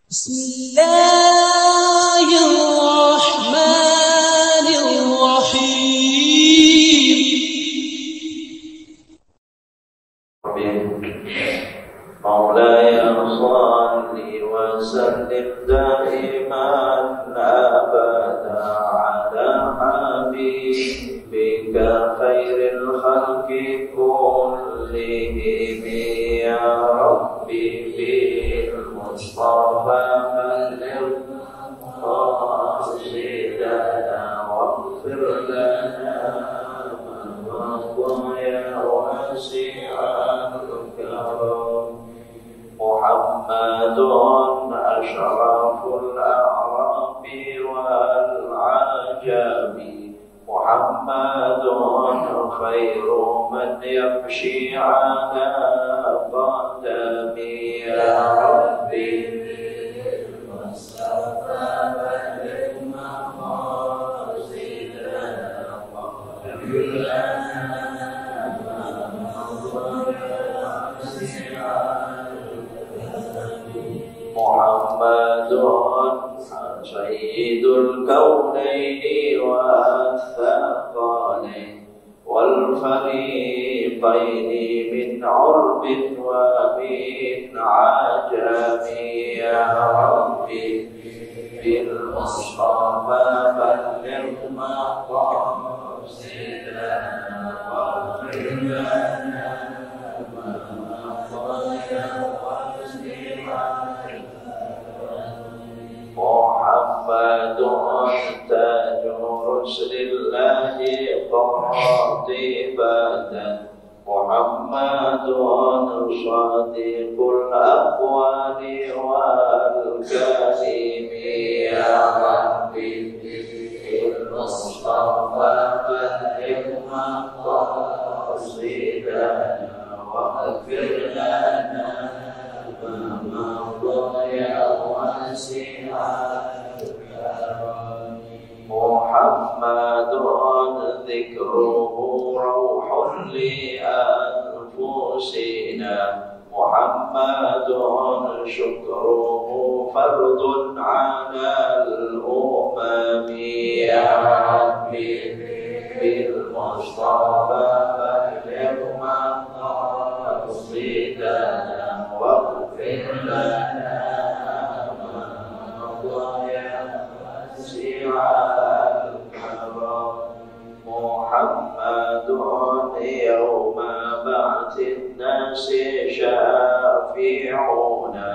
Bismillahirrahmanirrahim. Maulaya salli wa sallim daiman abada ala habibika khairil khalqi kullihim ya Rabbi bil Mustafa balligh qasidana waghfir lana ya wasi'al karam. Muhammadun ashraful a'rabi wal ajami, Muhammadun khairu man yamshi ala qadami ya Rabbi Mustafa balligh maqasidana waghfir lana Muhammadun sayyidul kaunaini wath-thaqalain wal fariqaini min 'urbin wa min 'ajami ya Rabbi bil Mustafa balligh maqasidana waghfir lana Muhammadun tajur ruslillahi qatibatan, Muhammadun shadiqul aqwali wal kalimi ya Rabbi bil Mustafa balligh maqasidana waghfir lana Muhammadun dzikruhu rauhun li anfusina, Muhammadun syukruhu fardun 'alal umami ya Rabbi bil Mustafa balligh maqasidana waghfir lana Muhammadun yawma ba'thin nasi syafi'una,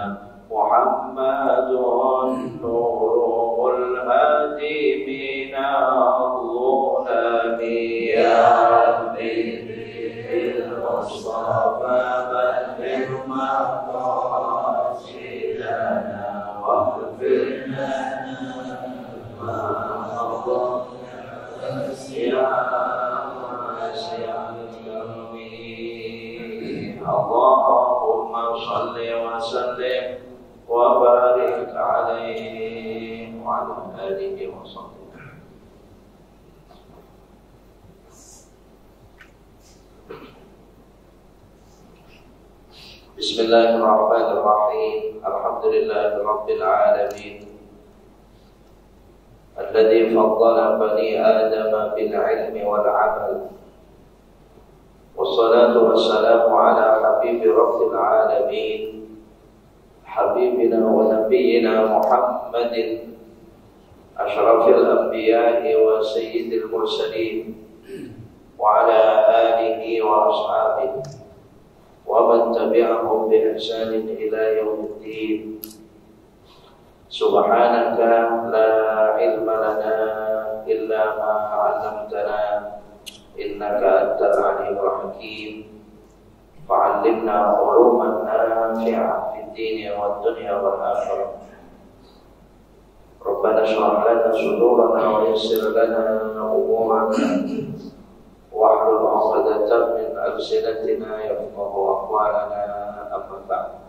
Muhammadun nurul hadi minadh-dhulami ya Rabbi bil Mustafa balligh maqasidana waghfir lana Allahumma salli wa sallim wa barik alaihi wa ala alihi wa sahbihi. Bismillahirrahmanirrahim. Alhamdulillahi rabbil alamin, alladzi faddala bani adama bil ilmi wal amal. Wassalatu wassalamu ala habibi rabbil alamin, habibina wa nabiyyina Muhammadin ashrafil anbiya'i wa sayyidil mursalin wa ala alihi wa ashabihi wa man tabi'ahum bi ihsanin ila yaumiddin. Subhanaka la ilma lana illa ma 'allamtana innaka antal alimul hakim. Fa'allimna 'uluman nafi'ah fid dini wad dunya wal akhirah. Rabbana shrah lana sudurana wa yassir lana umurana wahlul 'uqdatan min alsinatina yafqahu aqwalana. Amma ba'd.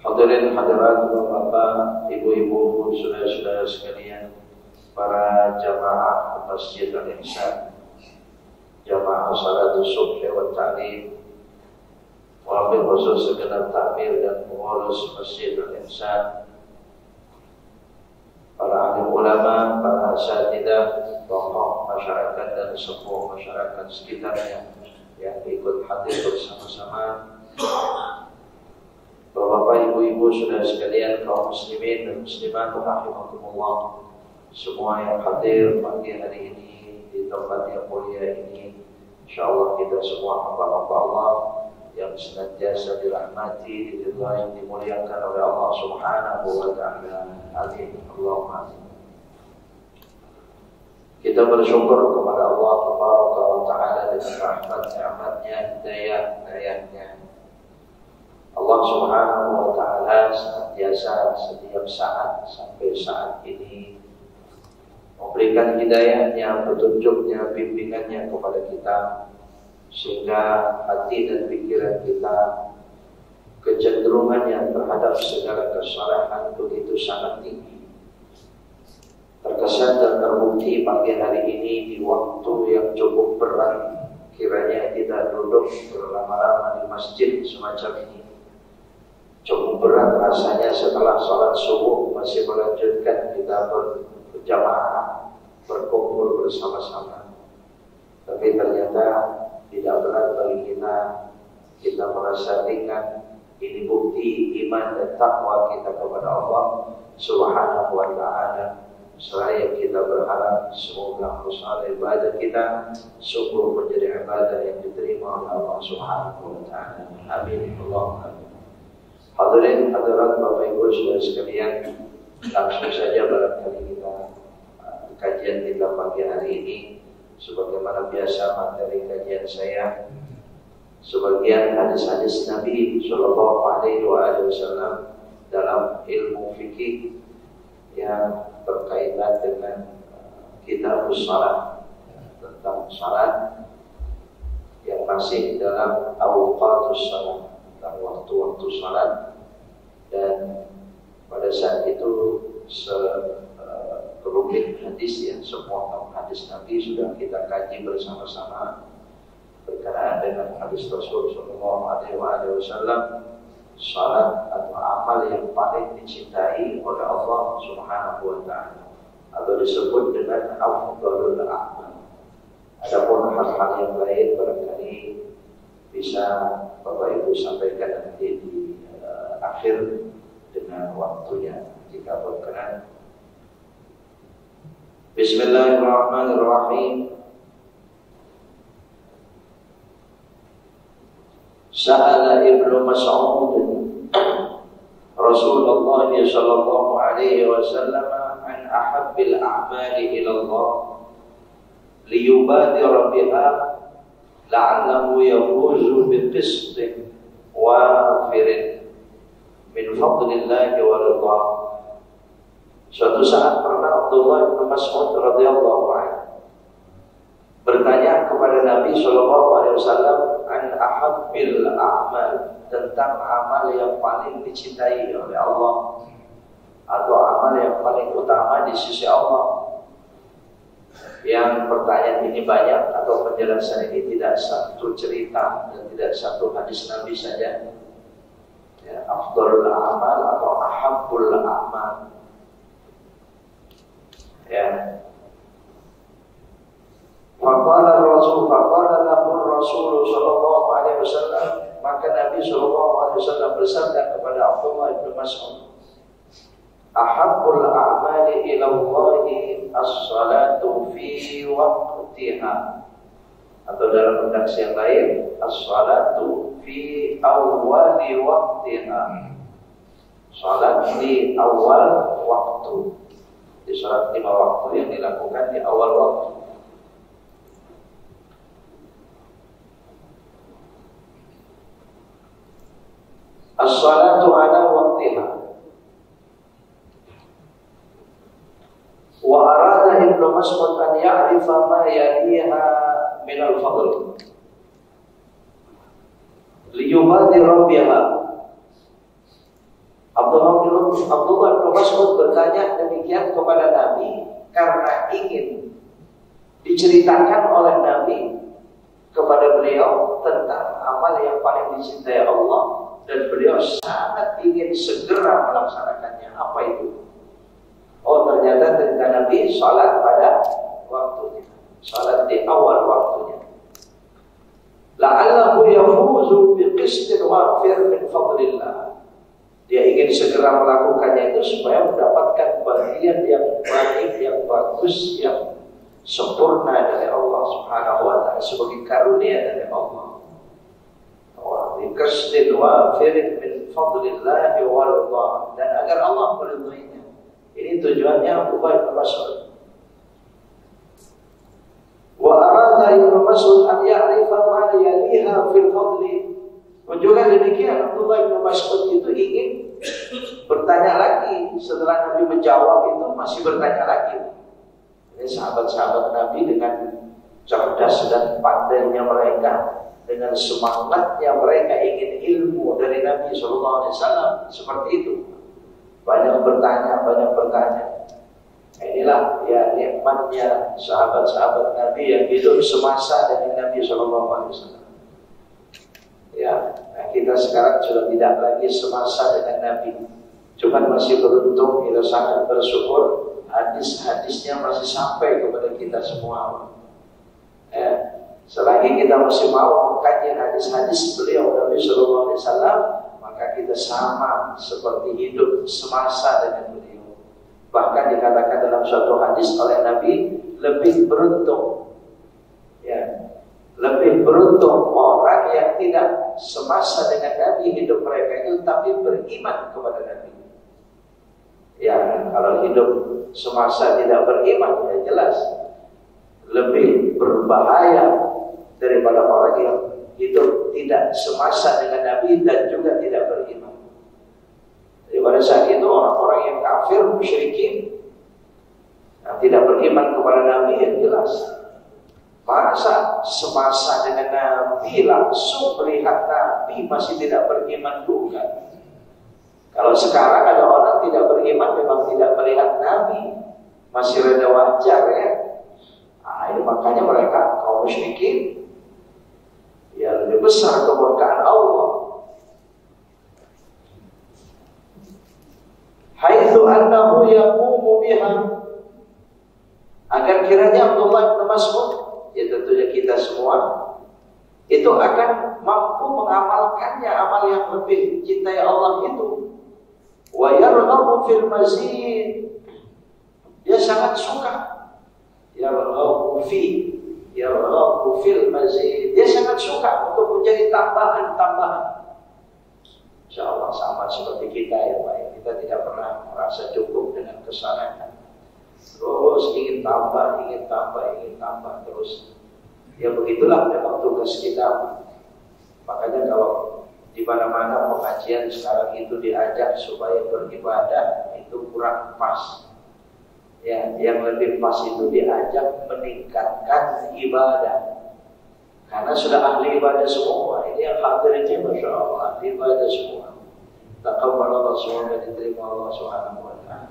Hadirin hadirat Bapak, Ibu-ibu, saudara-saudara sekalian, para jamaah Masjid Al-Ihsan, jamaah salatul subh wa ta'lim, wabil khusus segenap takmir dan pengurus Masjid Al-Ihsan, para alim ulama, para asatidzah, tokoh masyarakat dan sepuh masyarakat sekitarnya yang ikut hadir bersama-sama. Bapak, ibu-ibu, saudara sekalian, kaum muslimin dan muslimat rahimakumullah, semua yang hadir pagi hari ini di tempat yang mulia ini, insyaallah kita semua hamba-hamba Allah yang senantiasa dirahmati, diridhai, dimuliakan oleh Allah Subhanahu wa taala. Amin. Allahumma amin. Kita bersyukur kepada Allah Subhanahu wa taala dengan rahmat, nikmatnya, hidayah-nya. Allah Subhanahu wa taala senantiasa setiap saat sampai saat ini memberikan hidayahnya, petunjuknya, bimbingannya kepada kita, sehingga hati dan pikiran kita kecenderungannya terhadap segala kesalahan begitu sangat tinggi. Terkesan dan terbukti pagi hari ini di waktu yang cukup berat, kiranya kita duduk berlama-lama di masjid semacam ini. Cukup berat rasanya setelah sholat subuh masih melanjutkan kita berjamaah, berkumpul bersama-sama. Tapi ternyata tidak berat bagi kita merasa ringan. Ini bukti iman dan takwa kita kepada Allah Subhanahu wa taala. Seraya kita berharap semoga usaha ibadah kita sungguh menjadi ibadah yang diterima oleh Allah Subhanahu wa taala. Amin. Allahumma amin. Hadirin hadirat Bapak Ibu saudara sekalian, langsung saja barangkali kita kajian kita pagi hari ini. Sebagaimana biasa materi kajian saya, sebagian hadis-hadis Nabi Sallallahu Alaihi Wasallam dalam ilmu fikih yang berkaitan dengan kitab salat, tentang salat yang masih dalam awqatus salat, tentang waktu-waktu salat. Dan pada saat itu kerumit hadis yang semua hadis Nabi sudah kita kaji bersama-sama berkenaan dengan hadis Rasul Sallallahu Alaihi Wasallam, salat atau amal yang paling dicintai oleh Allah Subhanahu wa taala, atau disebut dengan afdhalul a'mal. Adapun hal-hal yang lain barangkali bisa Bapak Ibu sampaikan nanti di akhir dengan waktunya jika berkenan. Bismillahirrahmanirrahim. Sa'ala Ibnu Mas'ud Rasulullah sallallahu alaihi wasallam an ahabbil a'mali ila Allah liyubadira biha la'allahu yafuzu biqistin wafirin min fadlillahi wa ridha. Suatu saat pernah Abdullah bin Mas'ud radhiyallahu anhu bertanya kepada Nabi sallallahu alaihi wasallam an ahabbil a'mal, tentang amal yang paling dicintai oleh Allah atau amal yang paling utama di sisi Allah. Yang pertanyaan ini banyak atau penjelasan ini tidak satu cerita dan tidak satu hadis Nabi saja. Ya, afdhalul a'mal atau ahabbul a'mal. Ya. Faqala lahu Rasul sallallahu alaihi wasallam, maka Nabi sallallahu alaihi wasallam bersabda kepada Abdullah bin Mas'ud, ahabbul a'mali ila Allahi as-salatu fi waqtiha, atau dalam redaksi yang lain as-salatu fi awwali waqtiha, salat di awal waktu. Di salat 5 waktu yang dilakukan di awal waktu. As-salatu ala waqtiha. Wa arada Ibnu Mas'ud an ya'rifa ma yaliha min al-fadl liyubadira biha. Abdullah bin Mas'ud bertanya demikian kepada Nabi karena ingin diceritakan oleh Nabi kepada beliau tentang amal yang paling dicintai Allah, dan beliau sangat ingin segera melaksanakannya. Apa itu? Oh, ternyata tentang Nabi salat pada waktunya, salat di awal waktunya. La'allahu yafuzu biqistin wafir min fadlillah. Dia ingin segera melakukannya itu supaya mendapatkan bagian yang baik, yang bagus, yang sempurna dari Allah Subhanahu wa ta'ala, sebagai karunia dari Allah. Wa biqistin wafir min fadlillah wa ridha, dan agar Allah meridainya. Ini tujuannya Abdullah bin Mas'ud. Wa arada Ibnu Mas'ud an ya'rifa ma yaliha fil fadli. Juga demikian Abdullah bin Mas'ud itu ingin bertanya lagi setelah Nabi menjawab itu, masih bertanya lagi. Ini sahabat-sahabat Nabi dengan cerdas dan pandainya mereka, dengan semangatnya mereka ingin ilmu dari Nabi SAW, seperti itu. Banyak bertanya. Inilah ya nikmatnya sahabat-sahabat Nabi yang hidup semasa dengan Nabi SAW. Ya, nah kita sekarang sudah tidak lagi semasa dengan Nabi. Cuman masih beruntung, kita sangat bersyukur hadis-hadisnya masih sampai kepada kita semua. Ya, selagi kita masih mau mengkaji hadis-hadis beliau Nabi SAW, maka kita sama seperti hidup semasa dengan beliau. Bahkan dikatakan dalam suatu hadis oleh Nabi, lebih beruntung, ya, lebih beruntung orang yang tidak semasa dengan Nabi hidup mereka itu, tapi beriman kepada Nabi. Ya, kalau hidup semasa tidak beriman, ya jelas lebih berbahaya daripada orang yang hidup tidak semasa dengan Nabi dan juga tidak beriman. Jadi pada saat itu orang-orang yang kafir, musyrikin, yang tidak beriman kepada Nabi, yang jelas masa semasa dengan Nabi langsung melihat Nabi masih tidak beriman, bukan. Kalau sekarang ada orang tidak beriman memang tidak melihat Nabi, masih rada wajar ya. Nah, ini makanya mereka kaum musyrikin ya lebih besar kemurkaan Allah. Haitsu annahu yaqumu biha, agar kiranya Abdullah bin Mas'ud, ya tentunya kita semua, itu akan mampu mengamalkannya, amal yang lebih cintai Allah itu. Wa yarghabu fil mazid, dia sangat suka. Yarghabu fil mazid, dia sangat suka untuk menjadi tambahan-tambahan. Insyaallah sama seperti kita ya Pak, kita tidak pernah merasa cukup dengan kesalahan. Terus ingin tambah terus. Ya begitulah memang tugas kita. Makanya kalau di mana-mana pengajian sekarang itu diajak supaya beribadah, itu kurang pas. Ya, yang lebih pas itu diajak meningkatkan ibadah. Karena sudah ahli ibadah semua. Ini yang hadirnya Masya Allah, ahli ibadah semua. Taqabbalallahu semua dan diterima Allah Subhanahu wa ta'ala.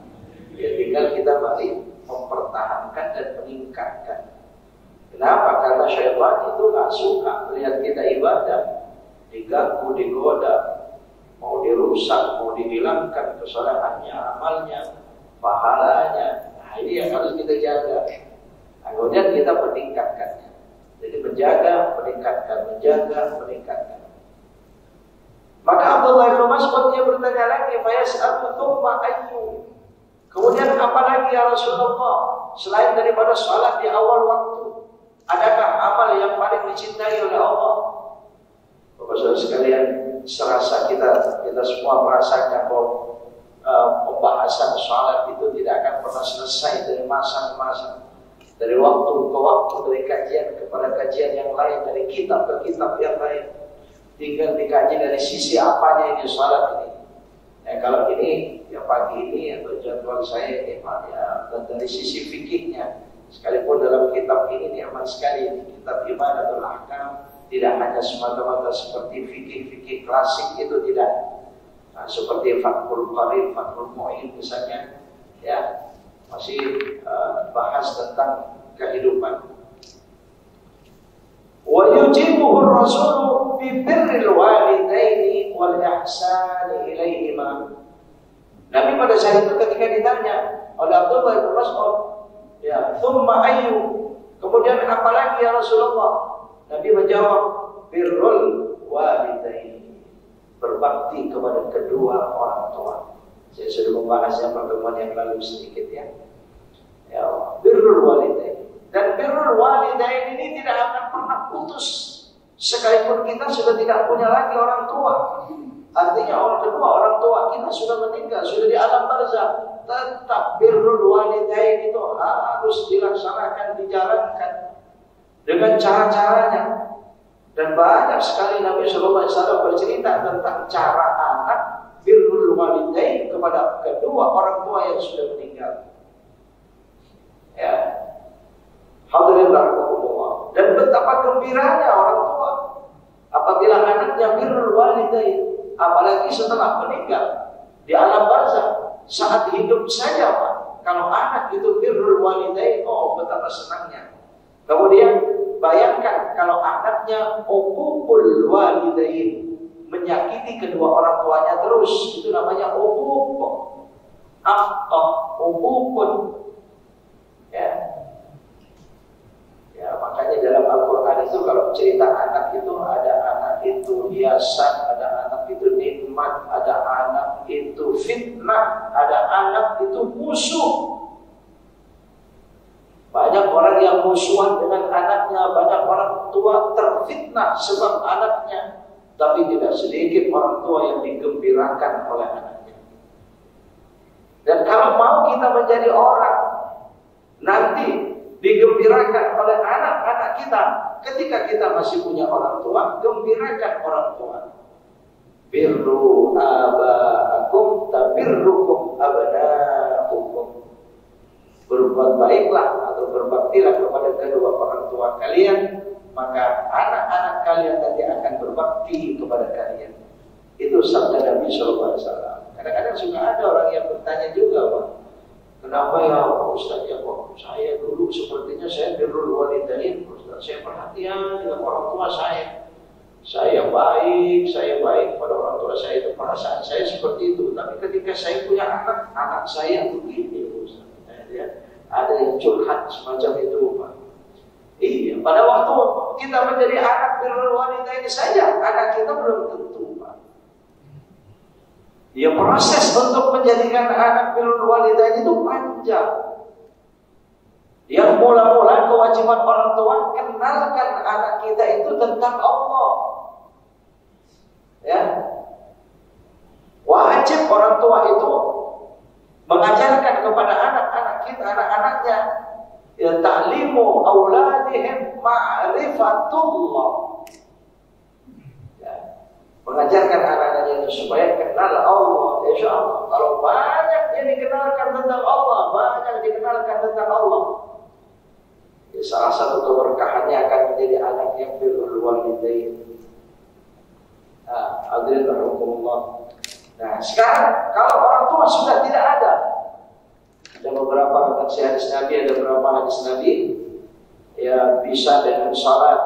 Ya tinggal kita mari mempertahankan dan meningkatkan. Kenapa? Karena syaitan itu gak suka melihat kita ibadah diganggu, digoda, mau dirusak, mau dihilangkan kesalahannya, amalnya, pahalanya. Nah ini yang harus kita jaga. Nah, kemudian kita meningkatkannya. Jadi menjaga, meningkatkan. Maka Abdullah bin Mas'ud dia bertanya lagi, "Fayas'alu thumma ayyu?" Kemudian apa lagi ya Rasulullah selain daripada salat di awal waktu? Adakah amal yang paling dicintai oleh Allah? Bapak-Saudara sekalian, serasa kita semua merasakan bahwa pembahasan salat itu tidak akan pernah selesai dari masa ke masa, dari waktu ke waktu, dari kajian kepada kajian yang lain, dari kitab ke kitab yang lain. Tinggal dikaji dari sisi apanya ini salat ini. Kalau ini ya pagi ini atau jadwal saya ini Pak ya, dan dari sisi fikihnya, sekalipun dalam kitab ini nikmat sekali, kitab Ibadatul Ahkam, tidak hanya semata-mata seperti fikih-fikih klasik itu tidak. Nah, seperti Fathul Qarib, Fathul Mu'in misalnya, ya masih bahas tentang kehidupan. Wa yujibuhu ar-rasulu bi birril walidaini wal ihsani ilaihima. Nabi pada saat itu ketika ditanya oleh Abdullah bin Mas'ud, ya, thumma ayyu? Kemudian apa lagi ya Rasulullah? Nabi menjawab, birrul walidaini, berbakti kepada kedua orang tua. Saya sudah membahasnya pertemuan yang lalu sedikit ya. Ya, birrul walidaini. Dan birrul walidaini ini tidak akan pernah putus sekalipun kita sudah tidak punya lagi orang tua. Artinya orang kedua orang tua kita sudah meninggal, sudah di alam barzakh, tetap birrul walidain itu harus dilaksanakan, dijalankan dengan cara-caranya. Dan banyak sekali Nabi Sallallahu Alaihi Wasallam bercerita tentang cara anak birrul walidain kepada kedua orang tua yang sudah meninggal. Ya, alhamdulillah. Dan betapa gembiranya orang tua apabila anaknya birrul walidain. Apalagi setelah meninggal di alam barzakh, saat hidup saja Pak, kalau anak itu birrul walidain, oh betapa senangnya. Kemudian bayangkan kalau anaknya uququl walidain, menyakiti kedua orang tuanya terus, itu namanya uquq. Uququn. Ya, makanya dalam Al-Quran itu kalau cerita anak itu ada anak itu hiasan, ada anak itu nikmat, ada anak itu fitnah, ada anak itu musuh. Banyak orang yang musuhan dengan anaknya, banyak orang tua terfitnah sebab anaknya, tapi tidak sedikit orang tua yang digembirakan oleh anaknya. Dan kalau mau kita menjadi orang nanti digembirakan oleh anak-anak kita, ketika kita masih punya orang tua, gembirakan orang tua. Birru aba'akum tabirrukum abna'ukum. Berbuat baiklah atau berbaktilah kepada kedua orang tua kalian, maka anak-anak kalian nanti akan berbakti kepada kalian. Itu sabda Nabi Sallallahu Alaihi Wasallam. Kadang-kadang suka ada orang yang bertanya juga, Pak, kenapa ya Ustaz ya kok saya dulu sepertinya saya birrul walidain, Ustaz, saya perhatian dengan orang tua saya. Saya baik pada orang tua saya, itu perasaan saya seperti itu. Tapi ketika saya punya anak saya begini, Ustaz. Ya, ada yang curhat semacam itu, Pak. Iya, pada waktu kita menjadi anak birrul walidain saja, anak kita belum tentu, Pak. Ya, proses untuk menjadikan anak birrul walidain itu panjang. Yang mula-mula kewajiban orang tua, kenalkan anak kita itu tentang Allah. Ya, wajib orang tua itu mengajarkan kepada anak-anak kita, anak-anaknya, ya, ta'limu auladihim ma'rifatullah. Ya, mengajarkan anak-anaknya itu supaya kenal Allah. Insya Allah, kalau banyak dia dikenalkan tentang Allah, banyak dikenalkan tentang Allah, ya, salah satu keberkahannya akan menjadi anak yang birrul walidain. Alhamdulillah. Nah, sekarang kalau orang tua sudah tidak ada beberapa hadis Nabi, ada beberapa hadis Nabi, ya, bisa dengan salat.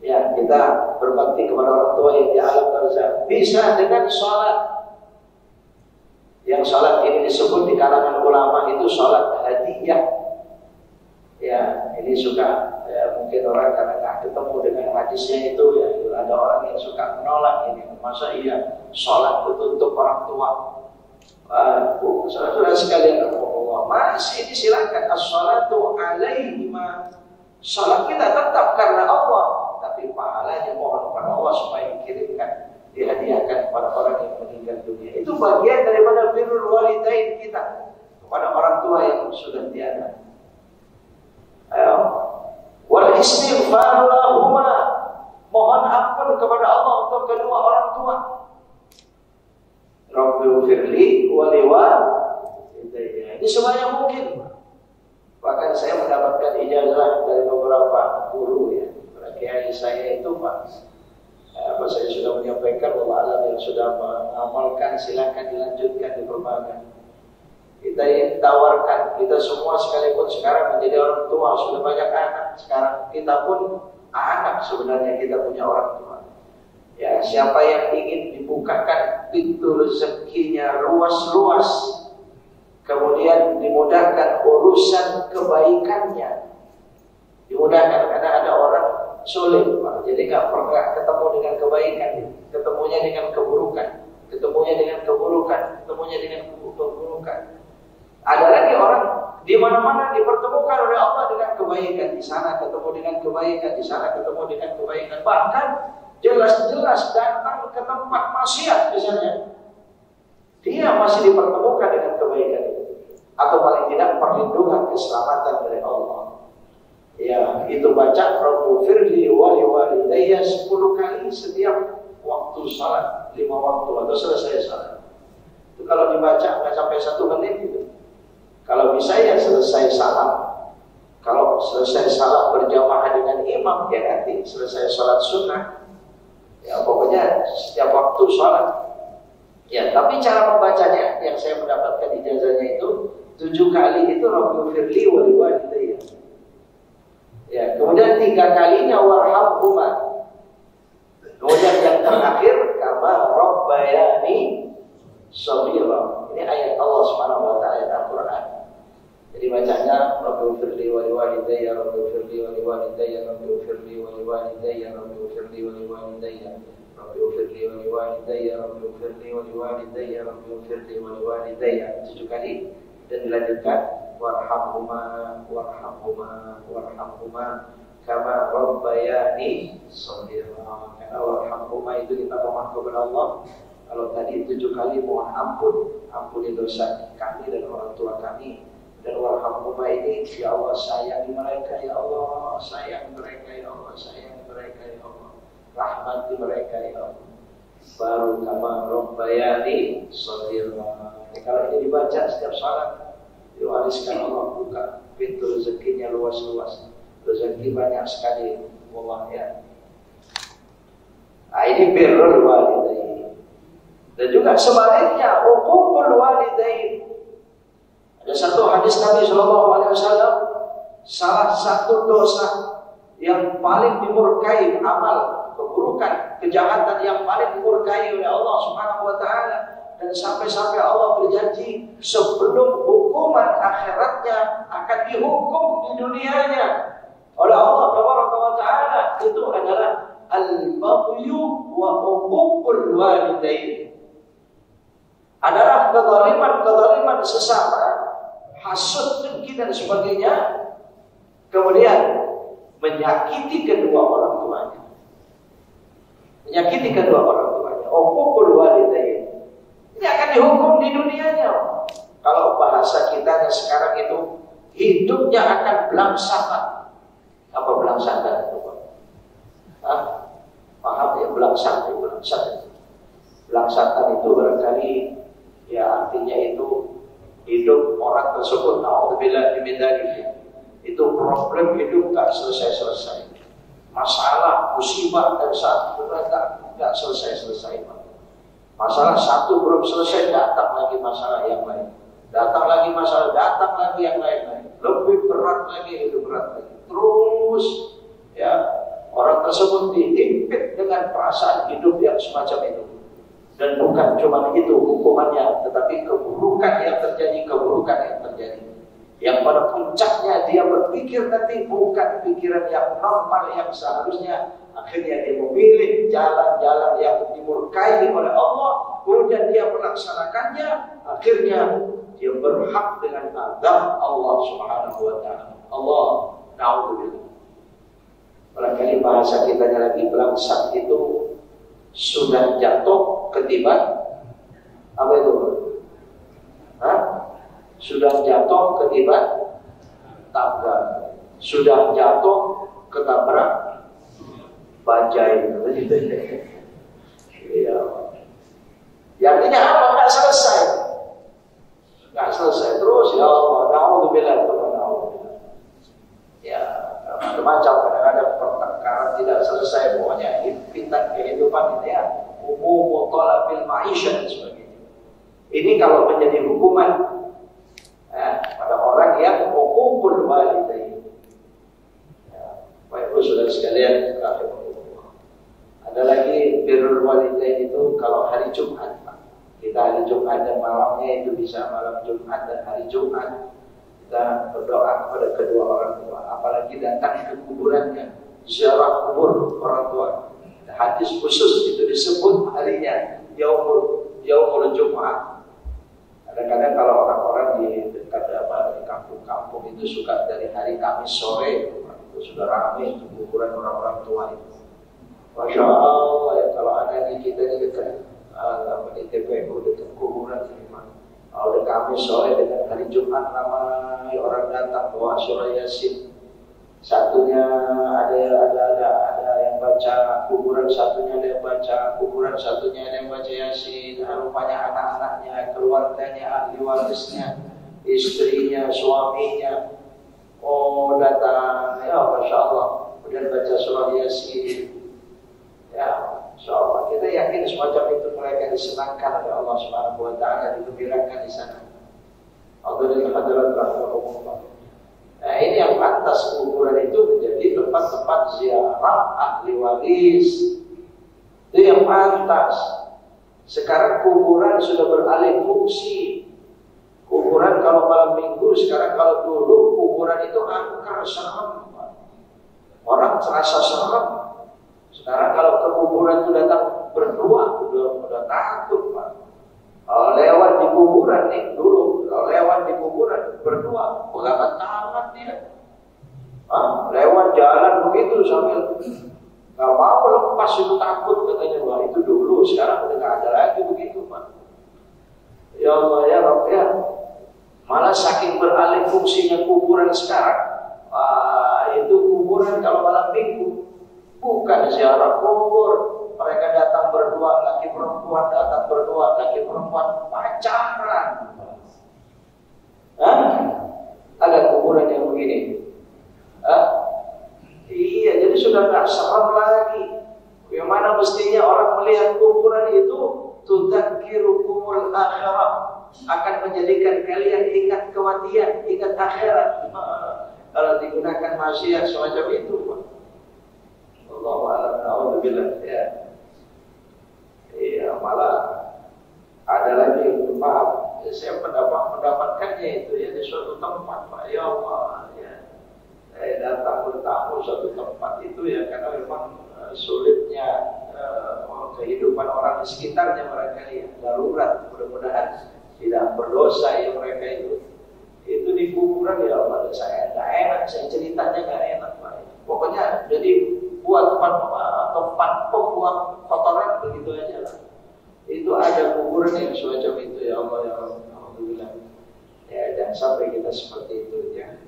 Ya, kita berbakti kepada orang tua yang di alam barzakh. Bisa dengan salat. Yang salat ini disebut di kalangan ulama itu salat hadiyah. Ya, ini suka, ya, mungkin orang karena nggak ketemu dengan hadisnya itu, ya, ada orang yang suka menolak ini. Masa iya sholat itu untuk orang tua? Saudara-saudara sekalian, Allah masih disilakan as-sholatu alaihima. Sholat kita tetap karena Allah, tapi pahalanya mohon kepada Allah supaya dikirimkan, dihadiahkan kepada orang yang meninggal dunia. Itu bagian daripada birrul walidain kita kepada orang tua yang sudah tiada. Wal istighfar lahuma, mohon ampun kepada Allah untuk kedua orang tua. Rabbighfirli wa liwalidayya. Ini semuanya mungkin. Bahkan saya mendapatkan ijazah dari beberapa guru, ya, para kiai saya itu, Pak. Saya sudah menyampaikan bahwa alam yang sudah mengamalkan silakan dilanjutkan, diperbanyak. Kita yang tawarkan, kita semua sekalipun sekarang menjadi orang tua, sudah banyak anak. Sekarang kita pun anak sebenarnya kita punya orang tua. Ya, siapa yang ingin dibukakan pintu rezekinya luas-luas, kemudian dimudahkan urusan kebaikannya, dimudahkan karena ada orang sulit, jadi nggak pernah ketemu dengan kebaikan, ketemunya dengan keburukan, ketemunya dengan keburukan, ketemunya dengan keburukan. Ada lagi orang di mana-mana dipertemukan oleh Allah dengan kebaikan, di sana ketemu dengan kebaikan, di sana ketemu dengan kebaikan, bahkan jelas-jelas datang ke tempat maksiat misalnya, dia masih dipertemukan dengan kebaikan, atau paling tidak perlindungan, keselamatan dari Allah. Ya, itu baca Rabbighfirli wa liwalidayya 10 kali setiap waktu salat, 5 waktu atau selesai salat. Itu kalau dibaca nggak sampai 1 menit gitu. Kalau bisa ya selesai salat. Kalau selesai salat berjamaah dengan imam, ya nanti selesai salat sunnah. Ya pokoknya setiap waktu salat. Ya, tapi cara membacanya yang saya mendapatkan ijazahnya itu 7 kali itu Rabbighfirli wa liwalidayya. Ya, kemudian 3 kalinya warhamhuma. Kemudian yang terakhir kama rabbayani shaghira. Ini ayat Allah Subhanahu wa taala ayat Al-Qur'an. Jadi bacanya Rabbighfirli wa liwalidayya, Rabbighfirli wa liwalidayya, Rabbighfirli wa liwalidayya, Rabbighfirli wa liwalidayya, Rabbighfirli wa liwalidayya, Rabbighfirli wa liwalidayya, Rabbighfirli wa liwalidayya 7 kali dan dilanjutkan warhamhuma warhamhuma warhamhuma kama rabbayani shaghira. Karena warhamhuma itu kita mohon kepada Allah. Kalau tadi 7 kali mohon ampun, ampuni dosa kami dan orang tua kami. Dan warhamhuma ini, ya Allah sayangi mereka, ya Allah sayang mereka, ya Allah sayang mereka, ya Allah rahmati mereka, ya Allah. Baru kama rabbayani shaghira. Kalau ini dibaca setiap salat, diwariskan Allah buka pintu rezekinya luas-luas. Rezeki banyak sekali, Allah ya. Nah, ini birrul walidain. Dan juga sebaliknya, uququl walidain. Ada satu hadis Nabi SAW, salah satu dosa yang paling dimurkai, amal, keburukan, kejahatan yang paling dimurkai oleh Allah Subhanahu wa taala, dan sampai-sampai Allah berjanji sebelum hukuman akhiratnya akan dihukum di dunianya oleh Allah Subhanahu wa taala, itu adalah al-baghyu wa uququl walidain. Adalah kezaliman sesama, hasud, dengki dan sebagainya, kemudian menyakiti kedua orang tuanya, menyakiti kedua orang tuanya. Uququl walidain ini akan dihukum di dunianya. Kalau bahasa kita sekarang itu hidupnya akan belangsakan. Apa belangsakan itu? Paham ya belangsakan? Belangsakan itu barangkali ya artinya itu hidup orang tersebut, naudzubillah min dzalik, itu problem hidup gak selesai-selesai, masalah, musibah dan satu gak selesai-selesai. Masalah satu belum selesai, datang lagi masalah yang lain, datang lagi masalah, datang lagi yang lain-lain, lebih berat lagi, lebih berat lagi, terus ya orang tersebut dihimpit dengan perasaan hidup yang semacam itu. Dan bukan cuma itu hukumannya, tetapi keburukan yang terjadi, yang pada puncaknya dia berpikir nanti bukan pikiran yang normal yang seharusnya, akhirnya dia memilih jalan-jalan yang dimurkai oleh Allah, kemudian dia melaksanakannya, akhirnya dia berhak dengan azab Allah Subhanahu wa taala. Allah naudzubillah. Barangkali bahasa kita lagi, belangsak itu sudah jatuh ketiban apa itu? Sudah jatuh ketiban tabrak, sudah jatuh ketabrak bajai. Ya. Artinya apa? Nggak selesai terus. Ya Allah, naudzubillah. Ya, macam-macam, kadang-kadang pertengkaran tidak selesai, pokoknya impitan kehidupan ini ya, umum talabil ma'isyah dan sebagainya. Ini kalau menjadi hukuman pada orang yang uququl walidain. Ya, Ibu saudara sekalian, rahimahullah. Ada lagi birrul walidain itu kalau hari Jumat, Pak. Kita hari Jumat dan malamnya itu bisa malam Jumat dan hari Jumat kita berdoa kepada kedua orang tua, apalagi datang ke kuburannya, ziarah kubur orang tua. Hadis khusus itu disebut harinya Yaumul Jumat. Kadang-kadang kalau orang-orang di dekat di kampung-kampung itu suka dari hari Kamis sore itu sudah ramai itu kuburan orang-orang tua itu. Masya Allah ya, kalau ada di kita di dekat di TPU dekat kuburan ini, kalau udah Kamis sore dengan hari Jumat ramai orang datang bawa surah Yasin. Satunya ada yang baca kuburan, satunya ada yang baca kuburan, satunya ada yang baca Yasin. Rupanya anak-anaknya, keluarganya, ahli warisnya, istrinya, suaminya, oh datang, ya Masya Allah, kemudian baca surah Yasin. Ya, Insya Allah kita yakin semacam itu mereka disenangkan oleh Allah Subhanahu Wa Taala, digembirakan di sana. Alhamdulillah hadirat rahmatullah. Nah ini yang pantas, kuburan itu menjadi tempat-tempat ziarah ahli waris. Itu yang pantas. Sekarang kuburan sudah beralih fungsi. Kuburan kalau malam minggu, sekarang kalau dulu kuburan itu angker, serem. Orang terasa serem. Sekarang kalau ke kuburan itu datang berdua, udah takut, Pak. Kalau lewat di kuburan nih dulu, kalau lewat di kuburan berdua, pegangan tangan dia. Lewat jalan begitu sambil nggak mau lepas, itu takut katanya. Wah itu dulu, sekarang udah nggak ada lagi begitu, Pak. Ya Allah ya Rabb ya. Malah saking beralih fungsinya kuburan sekarang, itu kuburan kalau malam minggu bukan ziarah kubur. Mereka datang berdua, laki perempuan datang berdua, laki perempuan pacaran. Ada kuburan yang begini. Iya, jadi sudah tidak serem lagi. Yang mana mestinya orang melihat kuburan itu tudzakirukumul akhirah, akan menjadikan kalian ingat kematian, ingat akhirat. Kalau digunakan maksiat semacam itu, Allahu a'lam, alhamdulillah ya. Iya, malah ada lagi, maaf, saya mendapatkannya itu ya di suatu tempat, Pak. Ya Allah, ya. Saya datang bertamu suatu tempat itu ya karena memang sulitnya kehidupan orang di sekitarnya mereka ya, darurat. Mudah-mudahan tidak berdosa ya mereka itu. Itu di kuburan ya Allah, saya nggak enak, saya ceritanya nggak enak, Pak. Pokoknya jadi buat tempat pembuang kotoran begitu aja lah. Itu ada kuburan yang semacam itu ya Allah ya alhamdulillah. Ya jangan sampai kita seperti itu ya.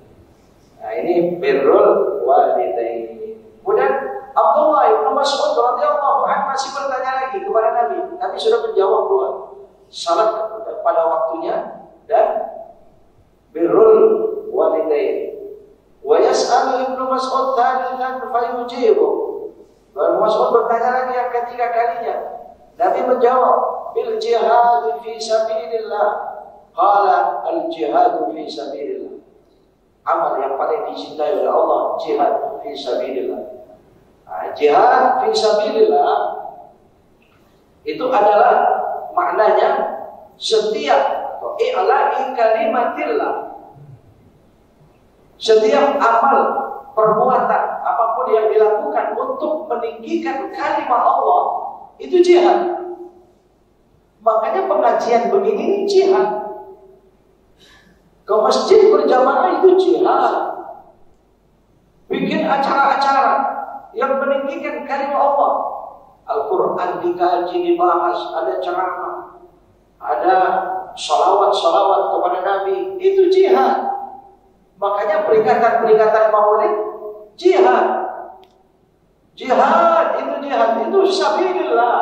Nah ini birrul walidain. Kemudian Abdullah bin Mas'ud radhiyallahu anhu masih bertanya lagi kepada Nabi. Nabi sudah menjawab dua. Salat pada waktunya dan birrul walidain. Wa yas'alu Ibnu Mas'ud tsalitsan fayujibu. Ibnu Mas'ud bertanya lagi yang ketiga kalinya. Nabi menjawab, bil jihad fi sabilillah. Qala al jihad fi sabilillah. Amal yang paling dicintai oleh Allah, jihad fi sabilillah. Jihad fi sabilillah itu adalah maknanya setiap i'la'i kalimatillah. Setiap amal, perbuatan, apapun yang dilakukan untuk meninggikan kalimat Allah, itu jihad. Makanya pengajian begini jihad. Ke masjid berjamaah itu jihad. Bikin acara-acara yang meninggikan kalimat Allah. Al-Quran dikaji, dibahas, ada ceramah, ada salawat-salawat kepada Nabi, itu jihad. Makanya peringatan-peringatan Maulid jihad. Jihad itu sabilillah.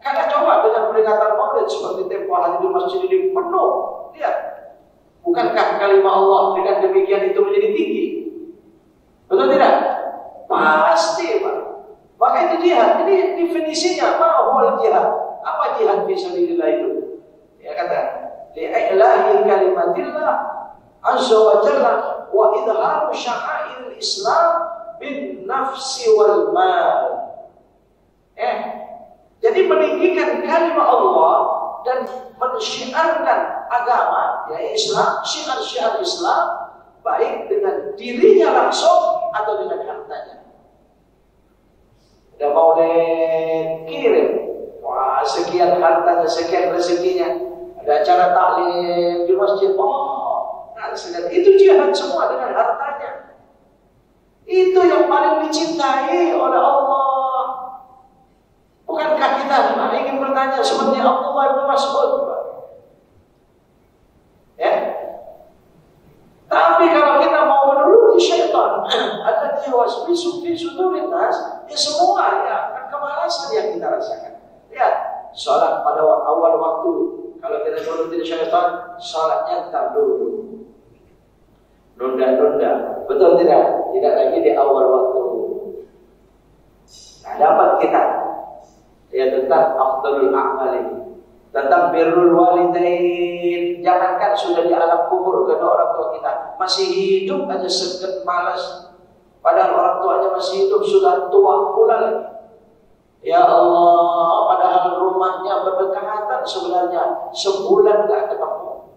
Karena coba dengan peringatan Maulid seperti tempo hari di masjid ini penuh, lihat. Bukankah kalimat Allah dengan demikian itu menjadi tinggi? Betul tidak? Pasti, Pak. Maka itu jihad. Ini definisinya apa? Huwal jihad. Apa jihad fi sabilillah itu? Ya kata, li'ilahi kalimatillah azza wa jalla wa idharu sya'airil Islam bin nafsi wal mal. Jadi meninggikan kalimat Allah dan mensyiarkan agama, ya Islam, syiar-syiar Islam, baik dengan dirinya langsung atau dengan hartanya. Ada maulid kirim, wah sekian hartanya, sekian rezekinya. Ada acara taklim di masjid, itu jihad semua dengan hartanya. Itu yang paling dicintai oleh Allah. Bukankah kita ingin bertanya seperti Abdullah bin Mas'ud? Ya. Tapi kalau kita mau menuruti syaitan, ada waswisu fi sudurin nas, ya semua ya kemalasan yang kita rasakan. Ya, salat pada awal waktu, kalau kita menuruti syaitan, salatnya tak dulu. Nunda-nunda, betul tidak? Tidak lagi di awal waktu. Nah, dapat kita ya tentang afdalul a'mal ini, tentang birrul walidain. Jangankan sudah di alam kubur kedua orang tua kita masih hidup aja seket malas, padahal orang tuanya masih hidup, sudah tua pula lagi. Ya Allah, padahal rumahnya berdekatan, sebenarnya sebulan gak ketemu,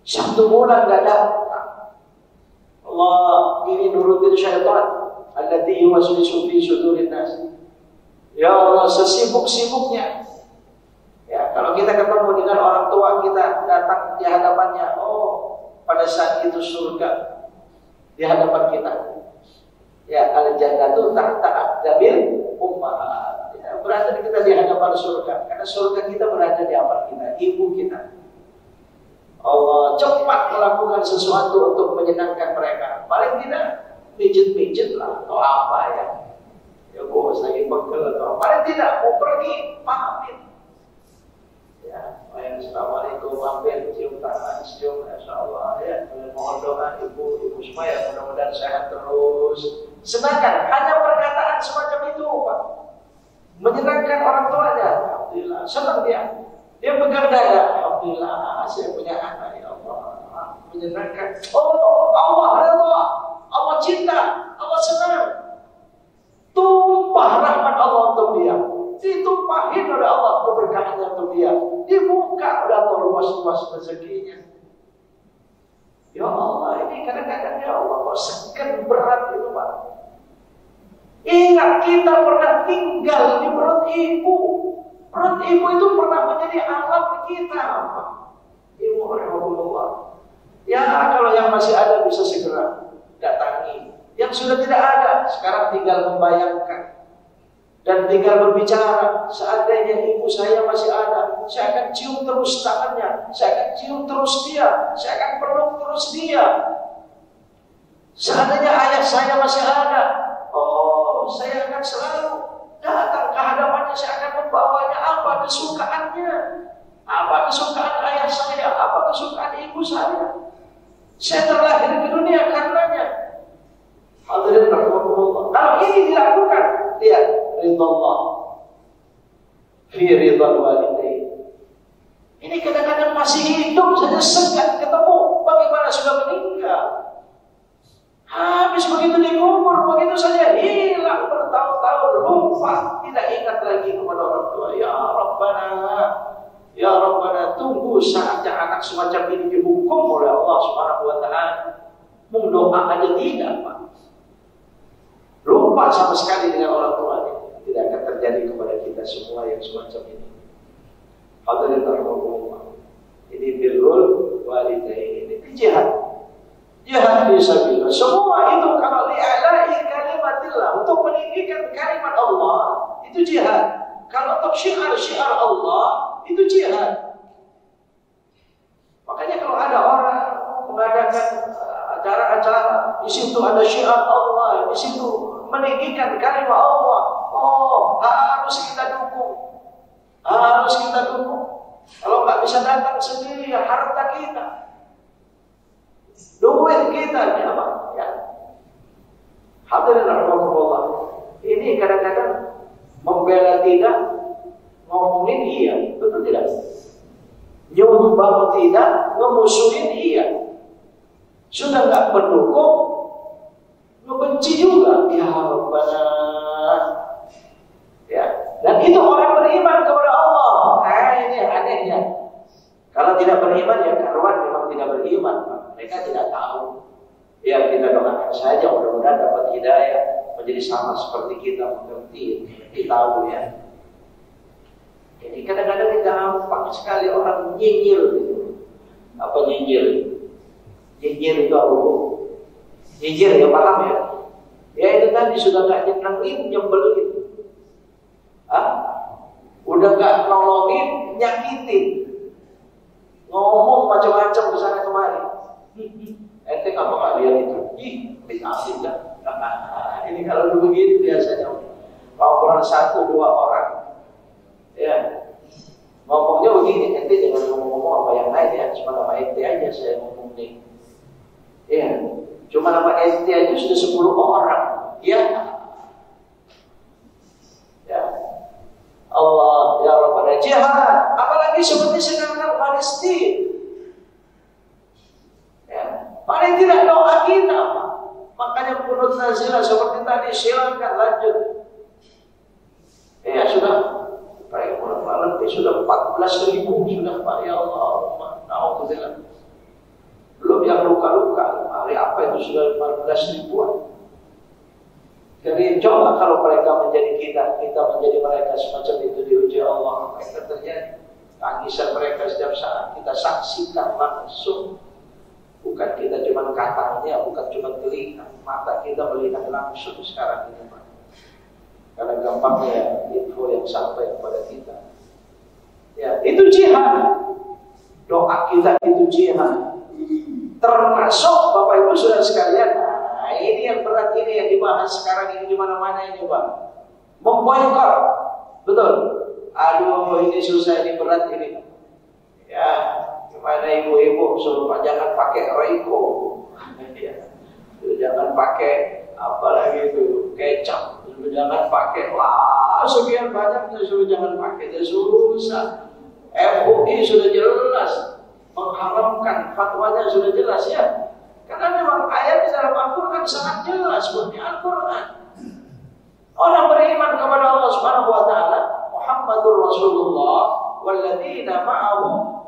1 bulan gak datang. Allah, ini nurutin syaitan alladzi yuwaswisu fi sudurin nas. Ya Allah, sesibuk-sibuknya. Ya, kalau kita ketemu dengan orang tua kita, datang di hadapannya, pada saat itu surga di hadapan kita. Ya, al-jannatu tahta aqdabil ummahat. Ya, berada kita di hadapan surga, karena surga kita berada di hadapan kita, ibu kita. Allah cepat melakukan sesuatu untuk menyenangkan mereka. Paling tidak pijit-pijit lah, atau apa ya. Ya bos lagi pegel atau paling tidak mau pergi, pamit. Ya, assalamualaikum, mampir, cium tangan, cium, insyaallah ya. Mohon doa ibu semua ya, mudah-mudahan sehat terus. Sedangkan hanya perkataan semacam itu, Pak, menyenangkan orang tuanya. Alhamdulillah, senang dia. Dia pegang dada, alhamdulillah, saya punya anak, ya Allah, menyenangkan. Allah redha, Allah cinta, Allah senang. Tumpah rahmat Allah untuk dia, ditumpahin oleh Allah keberkahannya untuk dia, dibuka oleh Allah luas-luas rezekinya. Ya Allah, ini kadang-kadang ya Allah, kok sekian berat itu Pak. Ingat kita pernah tinggal di perut ibu. Perut ibu itu pernah menjadi alam kita. Ibu rahimahullah. Ya kalau yang masih ada bisa segera datangi. Yang sudah tidak ada, sekarang tinggal membayangkan dan tinggal berbicara. Seandainya ibu saya masih ada, saya akan cium terus tangannya, saya akan cium terus dia, saya akan peluk terus dia. Seandainya ayah saya masih ada, saya akan selalu datang ke hadapannya, saya akan membawanya apa kesukaannya, apa kesukaan ayah saya, apa kesukaan ibu saya. Saya terlahir di dunia karenanya. Hadirin rahimahullah. Kalau ini dilakukan, lihat ridha Allah fi ridha walidain. Ini kadang-kadang masih hidup saja segan ketemu, bagaimana sudah meninggal. Habis begitu dikubur, begitu saja hilang bertahun-tahun, lupa, tidak ingat lagi kepada orang tua. Ya Rabbana, tunggu saatnya anak semacam ini dihukum oleh Allah Subhanahu wa taala. Doa aja tidak, Pak. Lupa sama sekali dengan orang tuanya. Tidak akan terjadi kepada kita semua yang semacam ini. Hadirin rahimahullah. Ini birrul walidain, ini jihad. Jihad fisabilillah. Semua itu kalau li'ala'i kalimatillah, untuk meninggikan kalimat Allah, itu jihad. Kalau untuk syiar-syiar Allah, itu jihad. Makanya kalau ada orang mengadakan acara-acara, di situ ada syiar Allah, di situ meninggikan kalimat Allah, harus kita dukung. Harus kita dukung. Kalau nggak bisa datang sendiri, ya harta kita, duit kita, ya. Hadirin rahimahullah. Ini kadang-kadang membela tidak, ngomongin iya, betul tidak? Nyumbang tidak, ngemusuhin iya. Sudah nggak mendukung, ngebenci. benci juga. Ya Rabbana. Ya, dan itu orang beriman kepada Allah. Nah, ini anehnya. Kalau tidak beriman ya karuan memang tidak beriman. Mereka tidak tahu. Ya, kita doakan saja mudah-mudahan dapat hidayah menjadi sama seperti kita mengerti, kita tahu ya. Jadi kadang-kadang gampang sekali orang nyinyir gitu. Apa nyinyir? Nyinyir itu apa? Nyinyir ya paham ya? Ya itu tadi sudah gak nyenengin, nyebelin. Udah gak nolongin, nyakitin. Ngomong macam-macam kesana kemari. Ente ngapa gak lihat itu? Dikasih kan? Ini kalau begitu biasanya. Kalau kurang 1-2 orang, ya ngomongnya begini. Ente jangan ngomong-ngomong apa yang lain ya. Cuma nama ente aja saya ngomong nih. Ya, cuma nama ente aja sudah 10 orang. Ya. Allah, ya Rabbana, jihad. Apalagi seperti sekarang Palestina. Ya, paling tidak doa kita, Pak. Makanya kunut nazilah seperti tadi, silakan lanjut. Ya sudah, baik malam ini sudah 14.000 sudah Pak, ya Allah, alhamdulillah. Belum yang luka-luka, hari apa itu sudah 14.000-an. Jadi coba kalau mereka menjadi kita menjadi mereka semacam itu diuji Allah, apa yang terjadi? Tangisan mereka setiap saat kita saksikan langsung. Bukan kita cuma katanya, bukan cuma telinga, mata kita melihat langsung sekarang ini Pak. Karena gampangnya info yang sampai kepada kita. Ya, itu jihad. Doa kita itu jihad. Termasuk Bapak Ibu Saudara sekalian. Nah, ini yang berat ini yang dibahas sekarang ini di mana-mana ini Pak. Memboikot. Betul. Aduh, ini susah, ini berat ini. Ya, gimana ibu-ibu suruh jangan pakai Reiko. Ya. Jangan pakai apa lagi itu, kecap. Suruh jangan pakai sekian banyaknya suruh jangan pakai. Itu susah. MUI sudah jelas mengharamkan, fatwanya sudah jelas ya. Karena memang ayat di dalam Al-Quran sangat jelas seperti Al-Quran. Orang beriman kepada Allah Subhanahu wa taala, Muhammadur Rasulullah walladzina ma'ahu,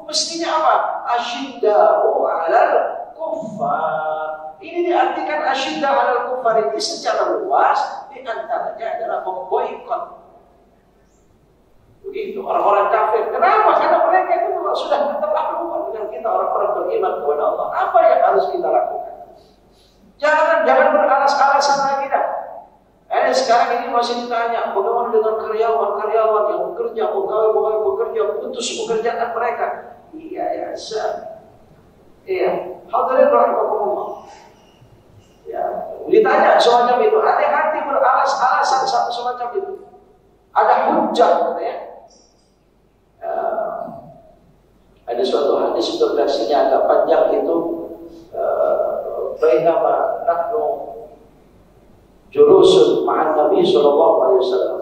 mestinya apa? Asyidda'u 'alal kuffar. Ini diartikan asyidda 'alal kuffar ini secara luas, di antaranya adalah memboikot. Begitu orang-orang kafir. Kenapa? Karena mereka itu sudah keterlaluan dengan kita orang-orang beriman kepada Allah. Apa yang harus kita lakukan? Jangan beralas-alasan lagi dah. Sekarang ini masih ditanya bagaimana dengan karyawan-karyawan yang bekerja, pegawai-pegawai bekerja, putus pekerjaan mereka. Iya ya, iya. Hadirin rahimakumullah. Ya, ditanya semacam itu. Hati-hati beralas-alasan semacam itu. Ada hujah katanya. Ada suatu hadis integrasinya agak panjang itu. Bainama nahnu julusun ma'an Nabi sallallahu alaihi wasallam.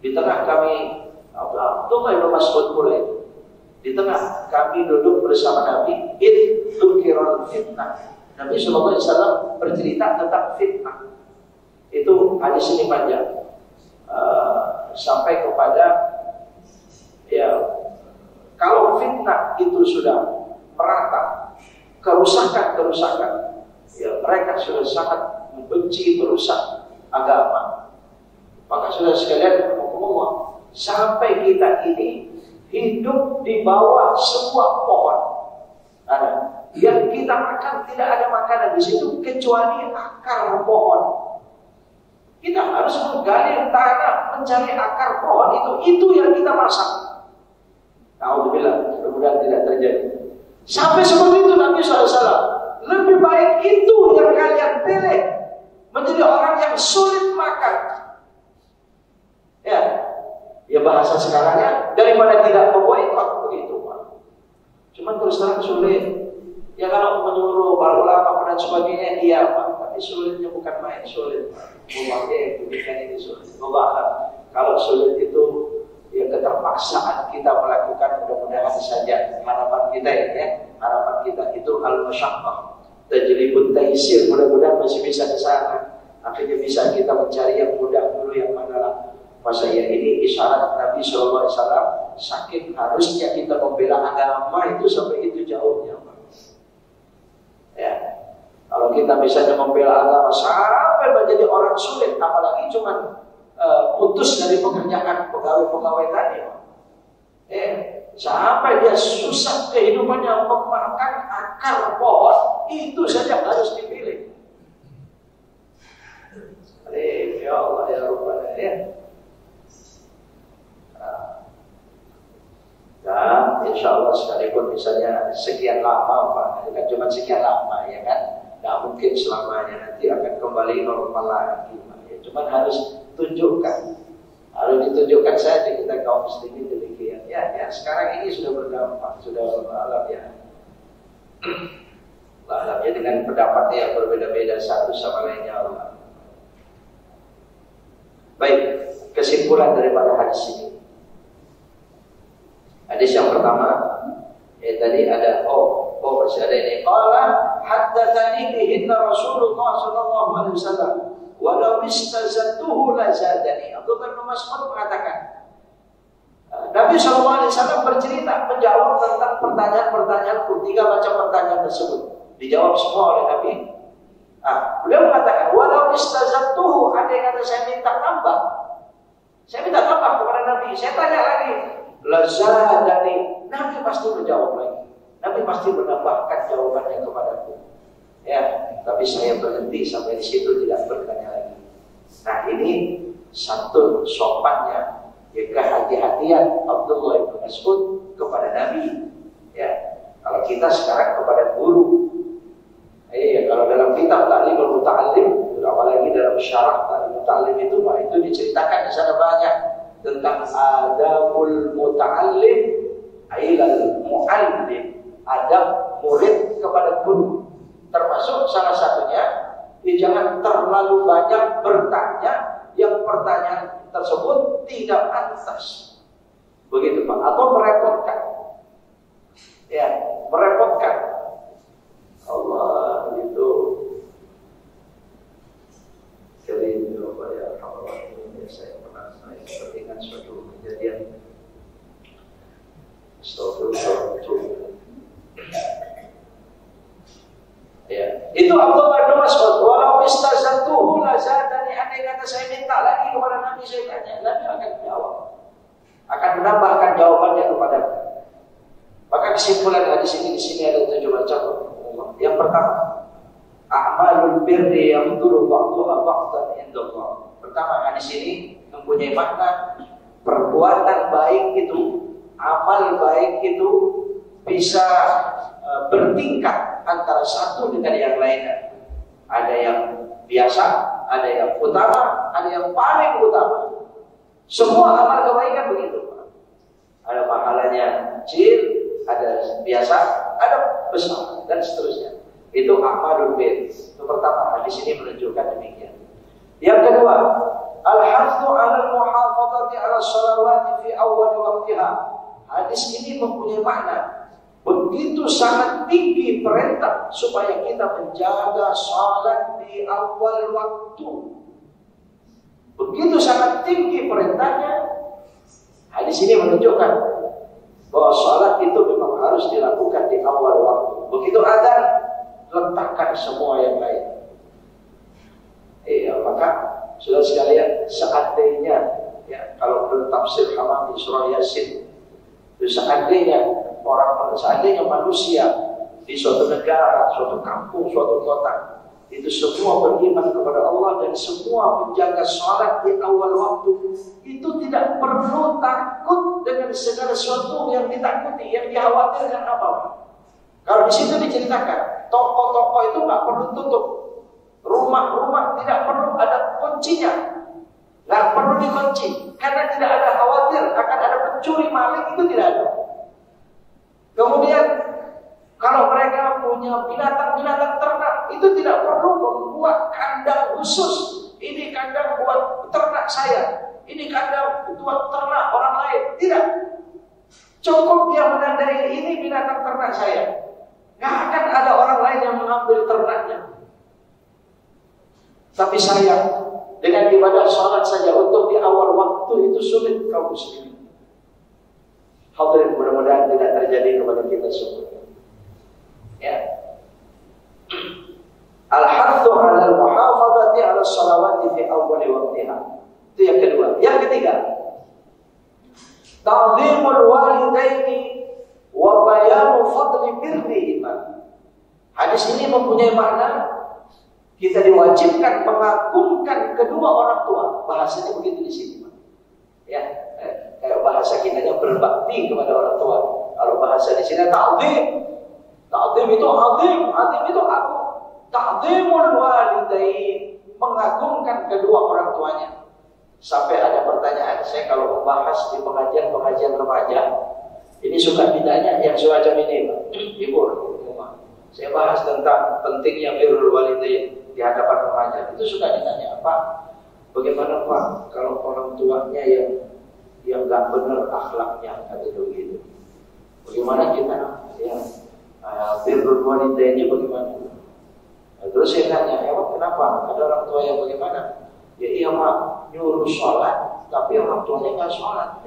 Di tengah kami Abdullah bin Mas'ud mulai. Di tengah kami duduk bersama Nabi, dzikral fitnah. Nabi sallallahu alaihi wasallam bercerita tentang fitnah. Itu hadis ini panjang. Sampai kepada ya, kalau fitnah itu sudah merata, kerusakan, ya mereka sudah sangat membenci merusak agama. Maka sudah sekalian, sampai kita ini hidup di bawah sebuah pohon. Yang kita makan tidak ada makanan di situ kecuali akar pohon. Kita harus menggali tanah, mencari akar pohon itu yang kita masak. Alhamdulillah, mudah-mudahan tidak terjadi. Sampai seperti itu Nabi SAW. Lebih baik itu yang kalian pilih menjadi orang yang sulit makan. Ya bahasa sekarangnya daripada tidak memboikot begitu Pak. Cuman terus terang sulit. Ya kalau menyuruh para ulama dan sebagainya iya Pak. Tapi sulitnya bukan main sulit Pak. Memakai demikian ini sulit. Kalau sulit itu ya keterpaksaan kita melakukan, mudah-mudahan saja harapan kita ya, harapan kita itu al-masyaqqah tajlibut taysir, mudah-mudahan masih bisa ke sana. Akhirnya bisa kita mencari yang mudah dulu, yang mana lah. Masa ya ini isyarat Nabi SAW, saking harusnya kita membela agama itu sampai itu jauhnya. Ya, kalau kita misalnya membela agama sampai menjadi orang sulit, apalagi cuma putus dari pekerjaan pegawai-pegawai tadi. Sampai dia susah kehidupannya memakan akar pohon, itu saja harus dipilih. Ya Allah ya Rabbana ya. Dan insya Allah sekalipun misalnya sekian lama Pak, kan cuma sekian lama ya kan, nggak mungkin selamanya, nanti akan kembali normal lagi Pak. Ya, cuma harus tunjukkan, harus ditunjukkan saja kita kaum muslimin demikian. Ya sekarang ini sudah berdampak, sudah alam ya. Alamnya dengan pendapat yang berbeda-beda satu sama lainnya Allah. Baik, kesimpulan daripada hadis ini. Hadis yang pertama, tadi ada masih ada ini. Qala haddatsani bihinna Rasulullah sallallahu alaihi wasallam wa law istazadtuhu la zadani. Abdullah bin Mas'ud mengatakan, Nabi sallallahu alaihi wasallam bercerita menjawab tentang pertanyaan-pertanyaan, 3 macam pertanyaan tersebut. Dijawab semua oleh Nabi. Beliau mengatakan, wa law istazadtuhu, andai kata saya minta tambah. Saya minta tambah kepada Nabi. Saya tanya lagi, lazadani, Nabi pasti menjawab lagi. Nabi pasti menambahkan jawabannya kepadaku. Ya, tapi saya berhenti sampai di situ, tidak bertanya lagi. Nah ini satu sopannya, ya kehati-hatian Abdullah bin Mas'ud kepada Nabi. Ya, kalau kita sekarang kepada guru. Kalau dalam kitab Ta'limul Muta'allim, apalagi dalam syarah Ta'limul Muta'allim itu diceritakan di sana banyak tentang adabul muta'allim ilal mu'allim, adab murid kepada guru. Termasuk salah satunya, jangan terlalu banyak bertanya yang pertanyaan tersebut tidak pantas. Begitu Pak, atau merepotkan. Ya, merepotkan. Allah itu kali ya Allah, saya pernah ingat suatu kejadian. Astagfirullah. Ya, itu Abdullah bin Mas'ud, walau istazantuhu la zadani, andai kata saya minta lagi kepada Nabi, saya tanya, Nabi akan jawab, akan menambahkan jawabannya kepada. Maka kesimpulan hadis ini di sini ada 7 macam. Yang pertama, a'malul birri yaqduru ba'daha ba'dan indallah. Pertama, hadis ini mempunyai makna perbuatan baik itu, amal baik itu bisa bertingkat antara satu dengan yang lainnya. Ada yang biasa, ada yang utama, ada yang paling utama. Semua amal kebaikan begitu. Ada pahalanya kecil, ada biasa, ada besar, dan seterusnya. Itu amalul bir. Itu pertama, hadis ini menunjukkan demikian. Yang kedua, al-hasu 'alal muhafadzati 'ala shalawati fi awwal waqtiha. Hadis ini mempunyai makna begitu sangat tinggi perintah supaya kita menjaga salat di awal waktu. Begitu sangat tinggi perintahnya. Hadis ini menunjukkan bahwa salat itu memang harus dilakukan di awal waktu. Begitu adzan, letakkan semua yang lain. Maka saudara sekalian, seandainya ya, kalau menurut tafsir Hamami surah Yasin, seandainya manusia di suatu negara, suatu kampung, suatu kota, itu semua beriman kepada Allah dan semua menjaga sholat di awal waktu, itu tidak perlu takut dengan segala sesuatu yang ditakuti, yang dikhawatirkan apa. Kalau di situ diceritakan, toko-toko itu nggak perlu tutup, rumah-rumah tidak perlu ada kuncinya, nggak perlu dikunci, karena tidak ada khawatir akan ada pencuri maling, itu tidak ada. Kemudian kalau mereka punya binatang-binatang ternak, itu tidak perlu membuat kandang khusus. Ini kandang buat ternak saya, ini kandang buat ternak orang lain. Tidak. Cukup dia menandai ini binatang ternak saya. Nggak akan ada orang lain yang mengambil ternaknya. Tapi sayang, dengan ibadah sholat saja untuk di awal waktu itu sulit kaum muslimin. Hadirin, mudah-mudahan tidak terjadi kepada kita semua. Ya. Al-hathu 'ala al-muhafazati 'ala as-salawati fi awwal waqtiha. Itu yang kedua. Yang ketiga, ta'zimul walidaini wa bayanu fadli birrihima. Hadis ini mempunyai makna kita diwajibkan mengagungkan kedua orang tua. Bahasanya begitu di sini, Pak. Ya, kayak bahasa kitanya berbakti kepada orang tua. Kalau bahasa di sini ta'zim. Ta'zim itu azim, azim itu agung. Ta'zimul walidain, mengagungkan kedua orang tuanya. Sampai ada pertanyaan, saya kalau membahas di pengajian-pengajian remaja, ini suka ditanya yang semacam ini, Pak. Ibu, saya bahas tentang pentingnya birrul walidain di hadapan remaja. Itu suka ditanya, Pak, bagaimana Pak kalau orang tuanya yang nggak benar akhlaknya, kata begitu. Bagaimana kita ya birrul walidainnya bagaimana? Nah, terus saya tanya, kenapa? Ada orang tua yang bagaimana? Ya iya Pak, nyuruh sholat, tapi orang tuanya nggak sholat.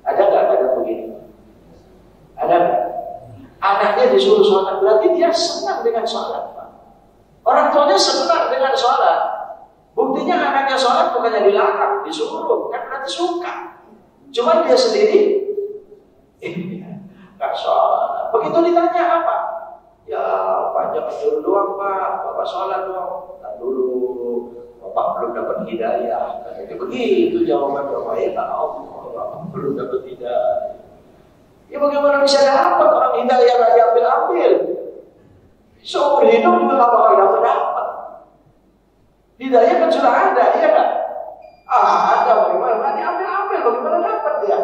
Ada nggak ada begini? Ada nggak? Anaknya disuruh sholat, berarti dia senang dengan sholat, Pak. Orang tuanya senang dengan sholat. Buktinya anaknya sholat bukannya dilarang, disuruh, kan berarti suka. Cuma dia sendiri nggak sholat. Begitu ditanya apa? Ya panjang nyuruh doang Pak, Bapak sholat dong. Nah dulu Bapak belum dapat hidayah. Jadi begitu jawaban Bapak, ya Allah, belum dapat hidayah. Ya bagaimana bisa dapat orang hidayah nggak diambil-ambil? Seumur hidup juga nggak bakal dapat. Hidayah kan sudah ada, iya kan? Ada, bagaimana nggak diambil-ambil? Bagaimana dapat ya?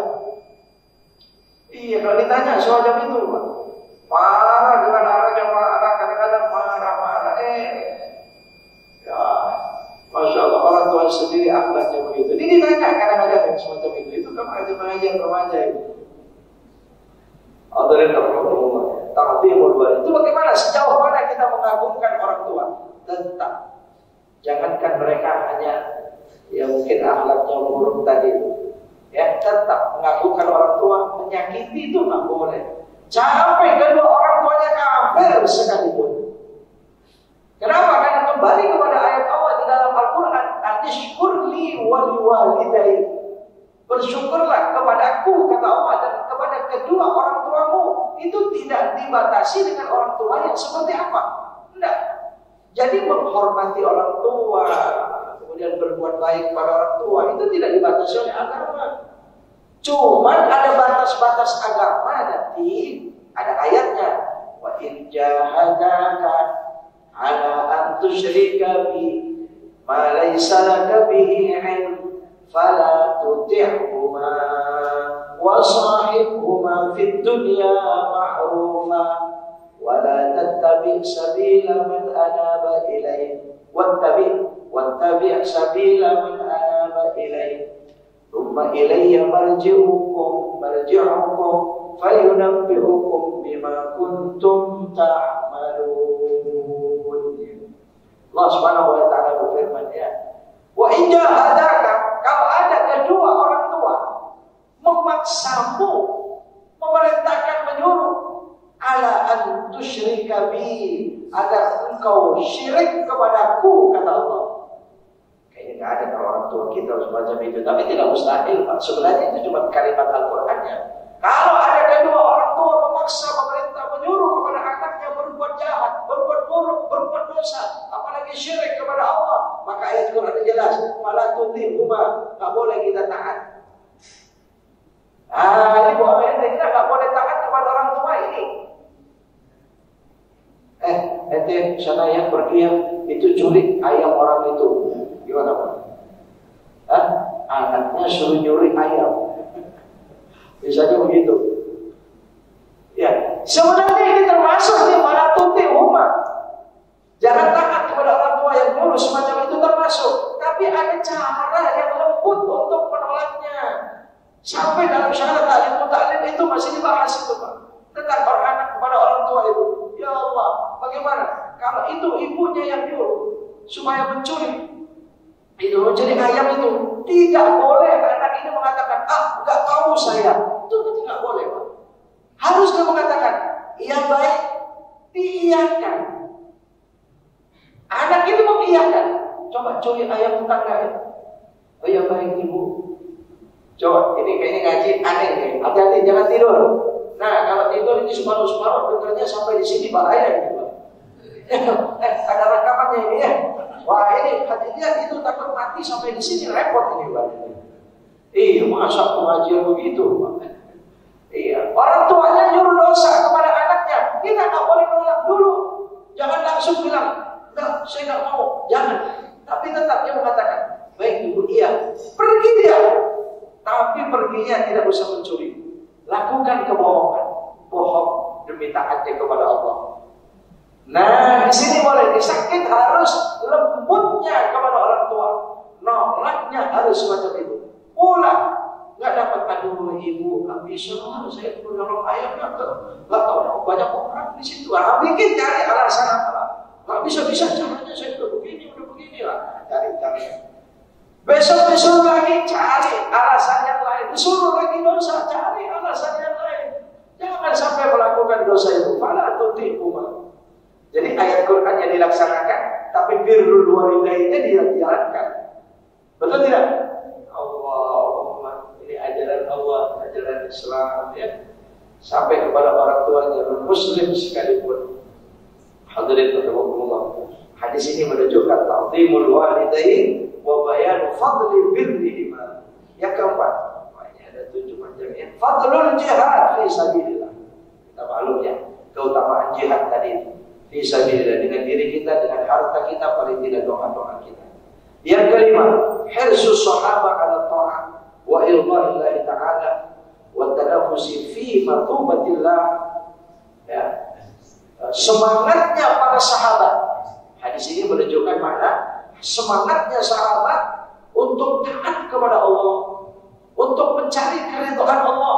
Iya, kalau ditanya semacam itu, Pak. Marah dengan anaknya, marah, kadang-kadang marah-marah. Ya, Masya Allah, orang tua sendiri akhlaknya begitu. Ini ditanya kadang-kadang semacam itu. Itu kan pengajian remaja itu. Hadirin rahimahullah, ta'zimul walid. Itu bagaimana? Sejauh mana kita mengagungkan orang tua? Tetap. Jangankan mereka hanya yang mungkin akhlaknya buruk tadi. Ya, tetap mengagungkan orang tua, menyakiti itu nggak boleh. Sampai kedua orang tuanya kafir sekalipun. Kenapa? Karena kembali kepada ayat Allah di dalam Al-Quran, anishkurli wali walidai. Bersyukurlah kepadaku, kata Allah, dan kepada kedua orang tuamu. Itu tidak dibatasi dengan orang tua yang seperti apa. Tidak. Jadi menghormati orang tua, kemudian berbuat baik pada orang tua, itu tidak dibatasi oleh agama. Cuman ada batas-batas agama nanti, ada ayatnya. Wa in jahadaka ala an tusyrika bi ma laysa laka bihi 'ilm fala tuti'huma wa sahibhuma fid dunya ma'rufa wa la tattabi' sabila man anaba ilayhi wattabi' sabila man anaba ilayhi thumma ilayya marji'ukum fayunabbi'ukum bima kuntum ta'malun. Allah Subhanahu wa taala berfirman, ya, wa in jahadaka, kalau ada kedua orang tua memaksamu, memerintahkan, menyuruh, ala an tusyrika bi, agar engkau syirik kepadaku, kata Allah. Kayaknya nggak ada kalau orang tua kita harus baca itu, tapi tidak mustahil, Pak. Sebenarnya itu cuma kalimat Al-Qur'annya. Kalau ada kedua orang tua memaksa, memerintah, menyuruh kepada anaknya berbuat jahat, berbuat buruk, berbuat dosa, apalagi syirik kepada Allah, maka ayat Quran jelas, fala tuti'huma, nggak boleh kita taat. Ini boleh, kita nggak boleh taat kepada orang tua ini. Ente sana yang pergi yang itu curi ayam orang itu, gimana Pak? Anaknya suruh nyuri ayam. Misalnya begitu. Ya, sebenarnya ini termasuk di para tuti'huma. Jangan taat kepada orang tua yang nyuruh semacam itu termasuk. Tapi ada cara yang lembut untuk menolaknya. Sampai dalam syarat ta'lim itu masih dibahas itu, Pak. Tentang anak kepada orang tua itu. Ya Allah, bagaimana? Kalau itu ibunya yang nyuruh, supaya mencuri. Itu mencuri ayam itu tidak boleh. Anak ini mengatakan, nggak tahu saya. Itu tidak boleh, Pak. Harus dia mengatakan, iya baik, diiyakan. Anak ini mengiyakan. Coba curi ayam tetangga ya. Oh iya baik ibu. Coba, ini kayaknya ngaji aneh nih. Hati-hati jangan tidur. Nah, kalau tidur ini separuh-separuh dengarnya sampai di sini bahaya gitu. Ada rekamannya ini ya. Wah ini hati-hati itu takut mati sampai di sini repot ini Pak. Iya, masa pengajian begitu Pak. Iya, orang tuanya nyuruh dosa kepada anaknya. Kita nggak boleh nolak dulu. Jangan langsung bilang, enggak, saya nggak mau. Jangan. Tapi tetap dia mengatakan, baik ibu, iya. Pergi dia. Tapi perginya tidak usah mencuri. Lakukan kebohongan, bohong demi taatnya kepada Allah. Nah, di sini boleh disakit harus lembutnya kepada orang tua. Nolaknya harus semacam itu. Pulang, nggak dapat aduh ibu, nggak bisa, saya menolong ayamnya nggak tahu banyak orang di situ. Bikin cari alasan apa? Nggak bisa caranya saya udah begini lah. Cari. Besok lagi cari alasan yang lain. Disuruh lagi dosa, cari alasan yang lain. Jangan sampai melakukan dosa itu. Fala tuti'uhuma. Jadi ayat Quran yang dilaksanakan, tapi birrul walidainnya dijalankan. Betul tidak? Allahumma, ini ajaran Allah, ajaran Islam ya. Sampai kepada orang tuanya, muslim sekalipun. Hadirin rahimakumullah. Hadis ini menunjukkan ta'zimul walidain wa bayanu fadli birrihima. Yang keempat, ini ada 7 panjangnya. Fadlul jihad fi sabilillah. Kita maklum ya, keutamaan jihad tadi fi sabilillah, dengan diri kita, dengan harta kita, paling tidak doa-doa kita. Yang kelima, hirsus sahabat ala ta'ah wa ilmahillahi ta'ala wa tanafusi fi matubatillah. Ya. Semangatnya para sahabat. Hadis ini menunjukkan mana semangatnya sahabat untuk taat kepada Allah, untuk mencari keridhaan Allah,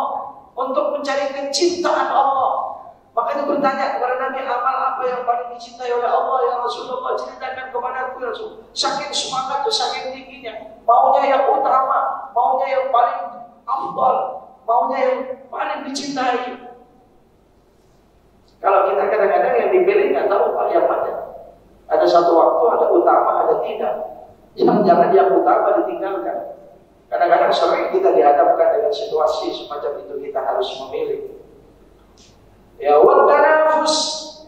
untuk mencari kecintaan Allah. Makanya bertanya kepada Nabi, amal apa yang paling dicintai oleh Allah ya Rasulullah, ceritakan kepada aku ya Rasul. Saking semangatnya, saking tingginya, maunya yang utama, maunya yang paling afdal, maunya yang paling dicintai. Kalau kita kadang-kadang yang dipilih nggak tahu Pak yang mana. Ada satu waktu ada utama, ada tidak. Jangan yang utama ditinggalkan. Kadang-kadang sering kita dihadapkan dengan situasi semacam itu, kita harus memilih. Ya, tanafus.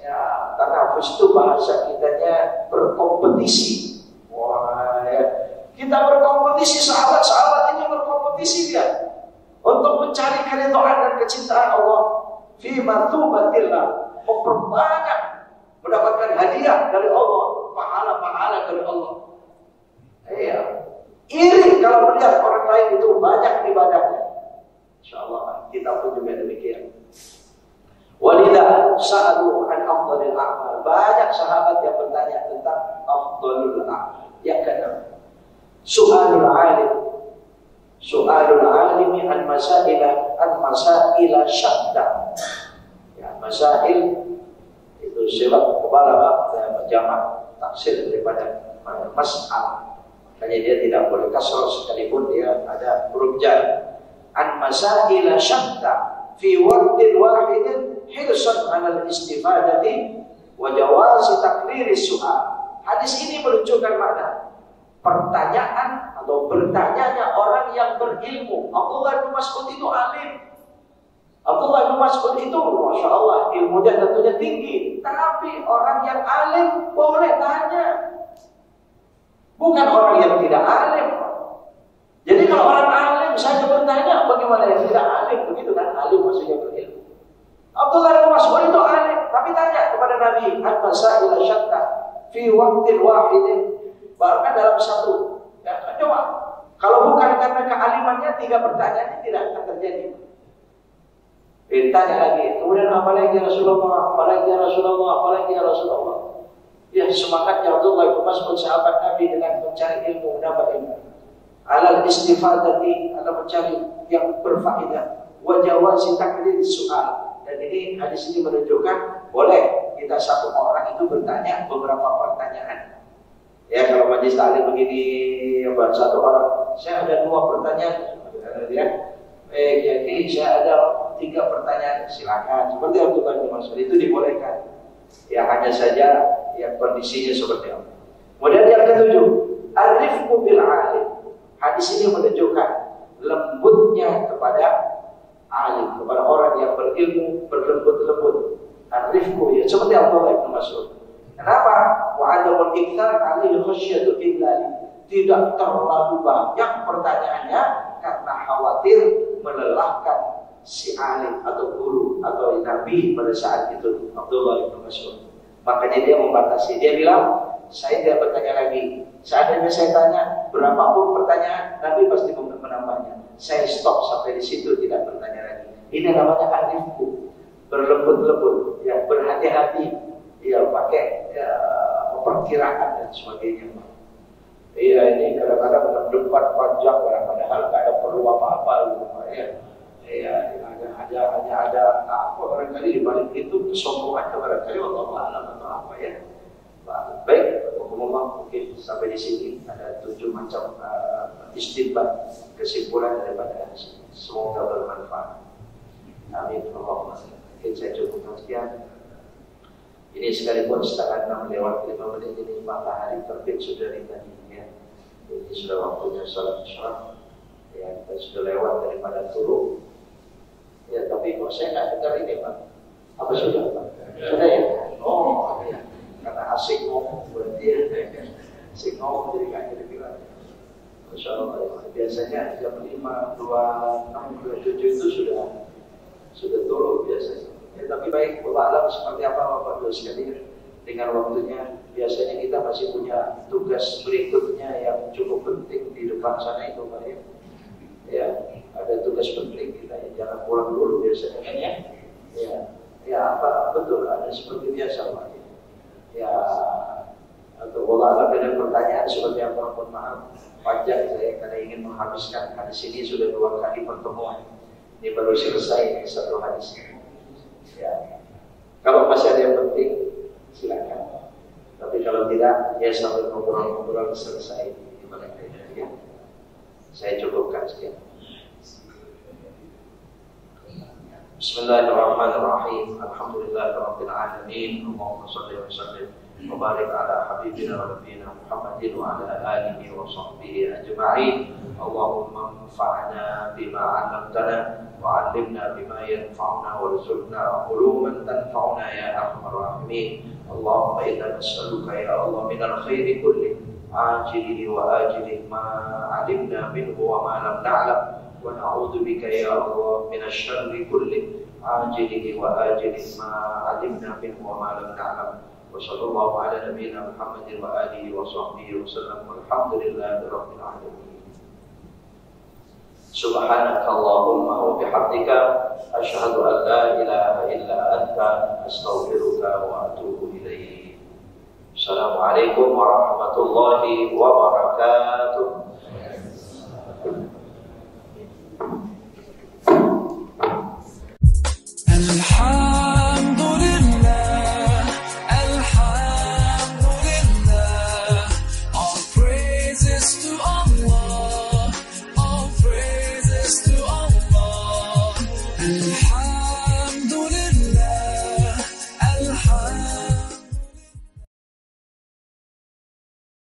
Ya, tanafus itu bahasa kitanya berkompetisi. Wah, ya. Kita berkompetisi, sahabat-sahabat ini berkompetisi dia untuk mencari keridhaan dan kecintaan Allah. Fi matubatillah, memperbanyak mendapatkan hadiah dari Allah, pahala-pahala dari Allah. Iya. Iri kalau melihat orang lain itu banyak ibadahnya. Insyaallah kita pun juga demikian. Walidah sa'alu an afdhalil a'mal. Banyak sahabat yang bertanya tentang afdhalul a'mal. Yang keenam, su'alul alim. Su'alul alimi an masaila syadda. Ya, masail itu sifat kepala jamak taksir daripada mas'al. Makanya dia tidak boleh kasar sekalipun dia ada huruf jar. An masaila syadda fi waqtin wahidin hirsan 'ala al-istifadati wa jawazi takriri su'al. Hadis ini menunjukkan makna pertanyaan atau bertanyanya orang yang berilmu. Abdullah bin Mas'ud itu alim. Abdullah bin Mas'ud itu, Masya Allah, ilmunya tentunya tinggi. Tapi orang yang alim boleh tanya, bukan orang yang tidak alim. Jadi kalau orang alim saja bertanya, bagaimana yang tidak alim? Begitu kan, alim maksudnya berilmu. Abdullah bin Mas'ud itu alim, tapi tanya kepada Nabi, an-masaila syatta fi waqtin wahidin. Bahkan dalam satu, ya, coba kalau bukan karena kealimannya, 3 pertanyaan tidak akan terjadi. Tanya lagi, kemudian apa lagi ya Rasulullah, apa lagi ya Rasulullah, apa lagi ya Rasulullah. Ya, semangatnya Abdullah bin Mas'ud sahabat Nabi dengan mencari ilmu, mendapat ilmu. Alal istifadati, atau mencari yang berfaedah. Wa jawazi takrir soal. Dan ini hadis ini menunjukkan boleh kita satu orang itu bertanya beberapa pertanyaan. Ya kalau majelis taklim begini, satu orang, saya ada 2 pertanyaan, ya. Jadi saya ada 3 pertanyaan, silakan. Seperti Abdullah bin Mas'ud itu dibolehkan. Ya hanya saja ya kondisinya seperti apa. Kemudian yang ke-7, arifku bil alim. Hadis ini menunjukkan lembutnya kepada alim, kepada orang yang berilmu, berlembut-lembut. Arifku ya seperti Abdullah bin Mas'ud. Kenapa? Wa adamul iktsar alaihi khasyatu illa tidak terlalu banyak pertanyaannya karena khawatir melelahkan si alim atau guru atau nabi pada saat itu, Abdullah bin Mas'ud. Makanya dia membatasi. Dia bilang, saya tidak bertanya lagi. Seandainya saya tanya berapapun pertanyaan, Nabi pasti menambahnya. Saya stop sampai di situ, tidak bertanya lagi. Ini namanya arifku, berlembut-lembut, ya berhati-hati, ya pakai ya, perkiraan dan sebagainya. Iya ini kadang-kadang mendebat panjang, padahal tidak ada perlu apa-apa, ya. Ya, hanya ada apa barangkali di balik itu kesombongan barangkali Allah alam atau apa ya. Baik, mungkin sampai di sini ada 7 macam istinbat kesimpulan daripada hadis. Semoga bermanfaat. Amin. Allahumma. Mungkin saya cukupkan sekian. Ini sekalipun setengah 6 lewat 5 menit ini matahari terbit sudah di tadi ya. Ini sudah waktunya salat isya. Ya, kita sudah lewat daripada turun. Ya, tapi kok saya nggak dengar ini Pak? Apa sudah Pak? Sudah ya? Oh, ya. Karena asik ngomong berarti ya. Asik ngomong jadi nggak kira-kira. Masya Allah ya. Biasanya jam 5, 26, 27 itu sudah turun biasanya. Ya, tapi baik, Allah alam seperti apa Bapak Ibu sekalian dengan waktunya. Biasanya kita masih punya tugas berikutnya yang cukup penting di depan sana itu Pak ya. Ya, ada tugas penting kita ya. Jangan pulang dulu biasanya kan ya. Ya apa betul ada seperti biasa Pak. Ya atau Allah dengan pertanyaan seperti apa pun maaf panjang saya karena ingin menghabiskan hadis ini sudah 2 kali pertemuan. Ini baru selesai 1 hadis. Ya. Kalau masih ada yang penting silakan. Tapi kalau tidak ya sambil ngobrol-ngobrol selesai gimana ya. Saya cukupkan sekian. Bismillahirrahmanirrahim. Alhamdulillahirabbil alamin. Allahumma shalli wa sallim wa barik ala habibina wa nabiyina Muhammadin wa ala alihi wa sahbihi ajma'in. Allahumma anfa'na bima 'allamtana wa 'allimna bima yanfa'una warzuqna uluman tanfa'una ya arhamar rahimin. Allahumma inna nas'aluka ya Allah minal khairi kulli ajilihi wa ajilihi ma 'alimna minhu wa ma lam na'lam. ونعوذ بك يا الله من الشر كله عاجله وآجله ما علمنا منه وما لم نعلم وصلى الله على نبينا محمد وآله وصحبه وسلم والحمد لله رب العالمين. سبحانك اللهم وبحمدك أشهد أن لا إله إلا أنت أستغفرك وأتوب إليك. السلام عليكم ورحمة الله وبركاته.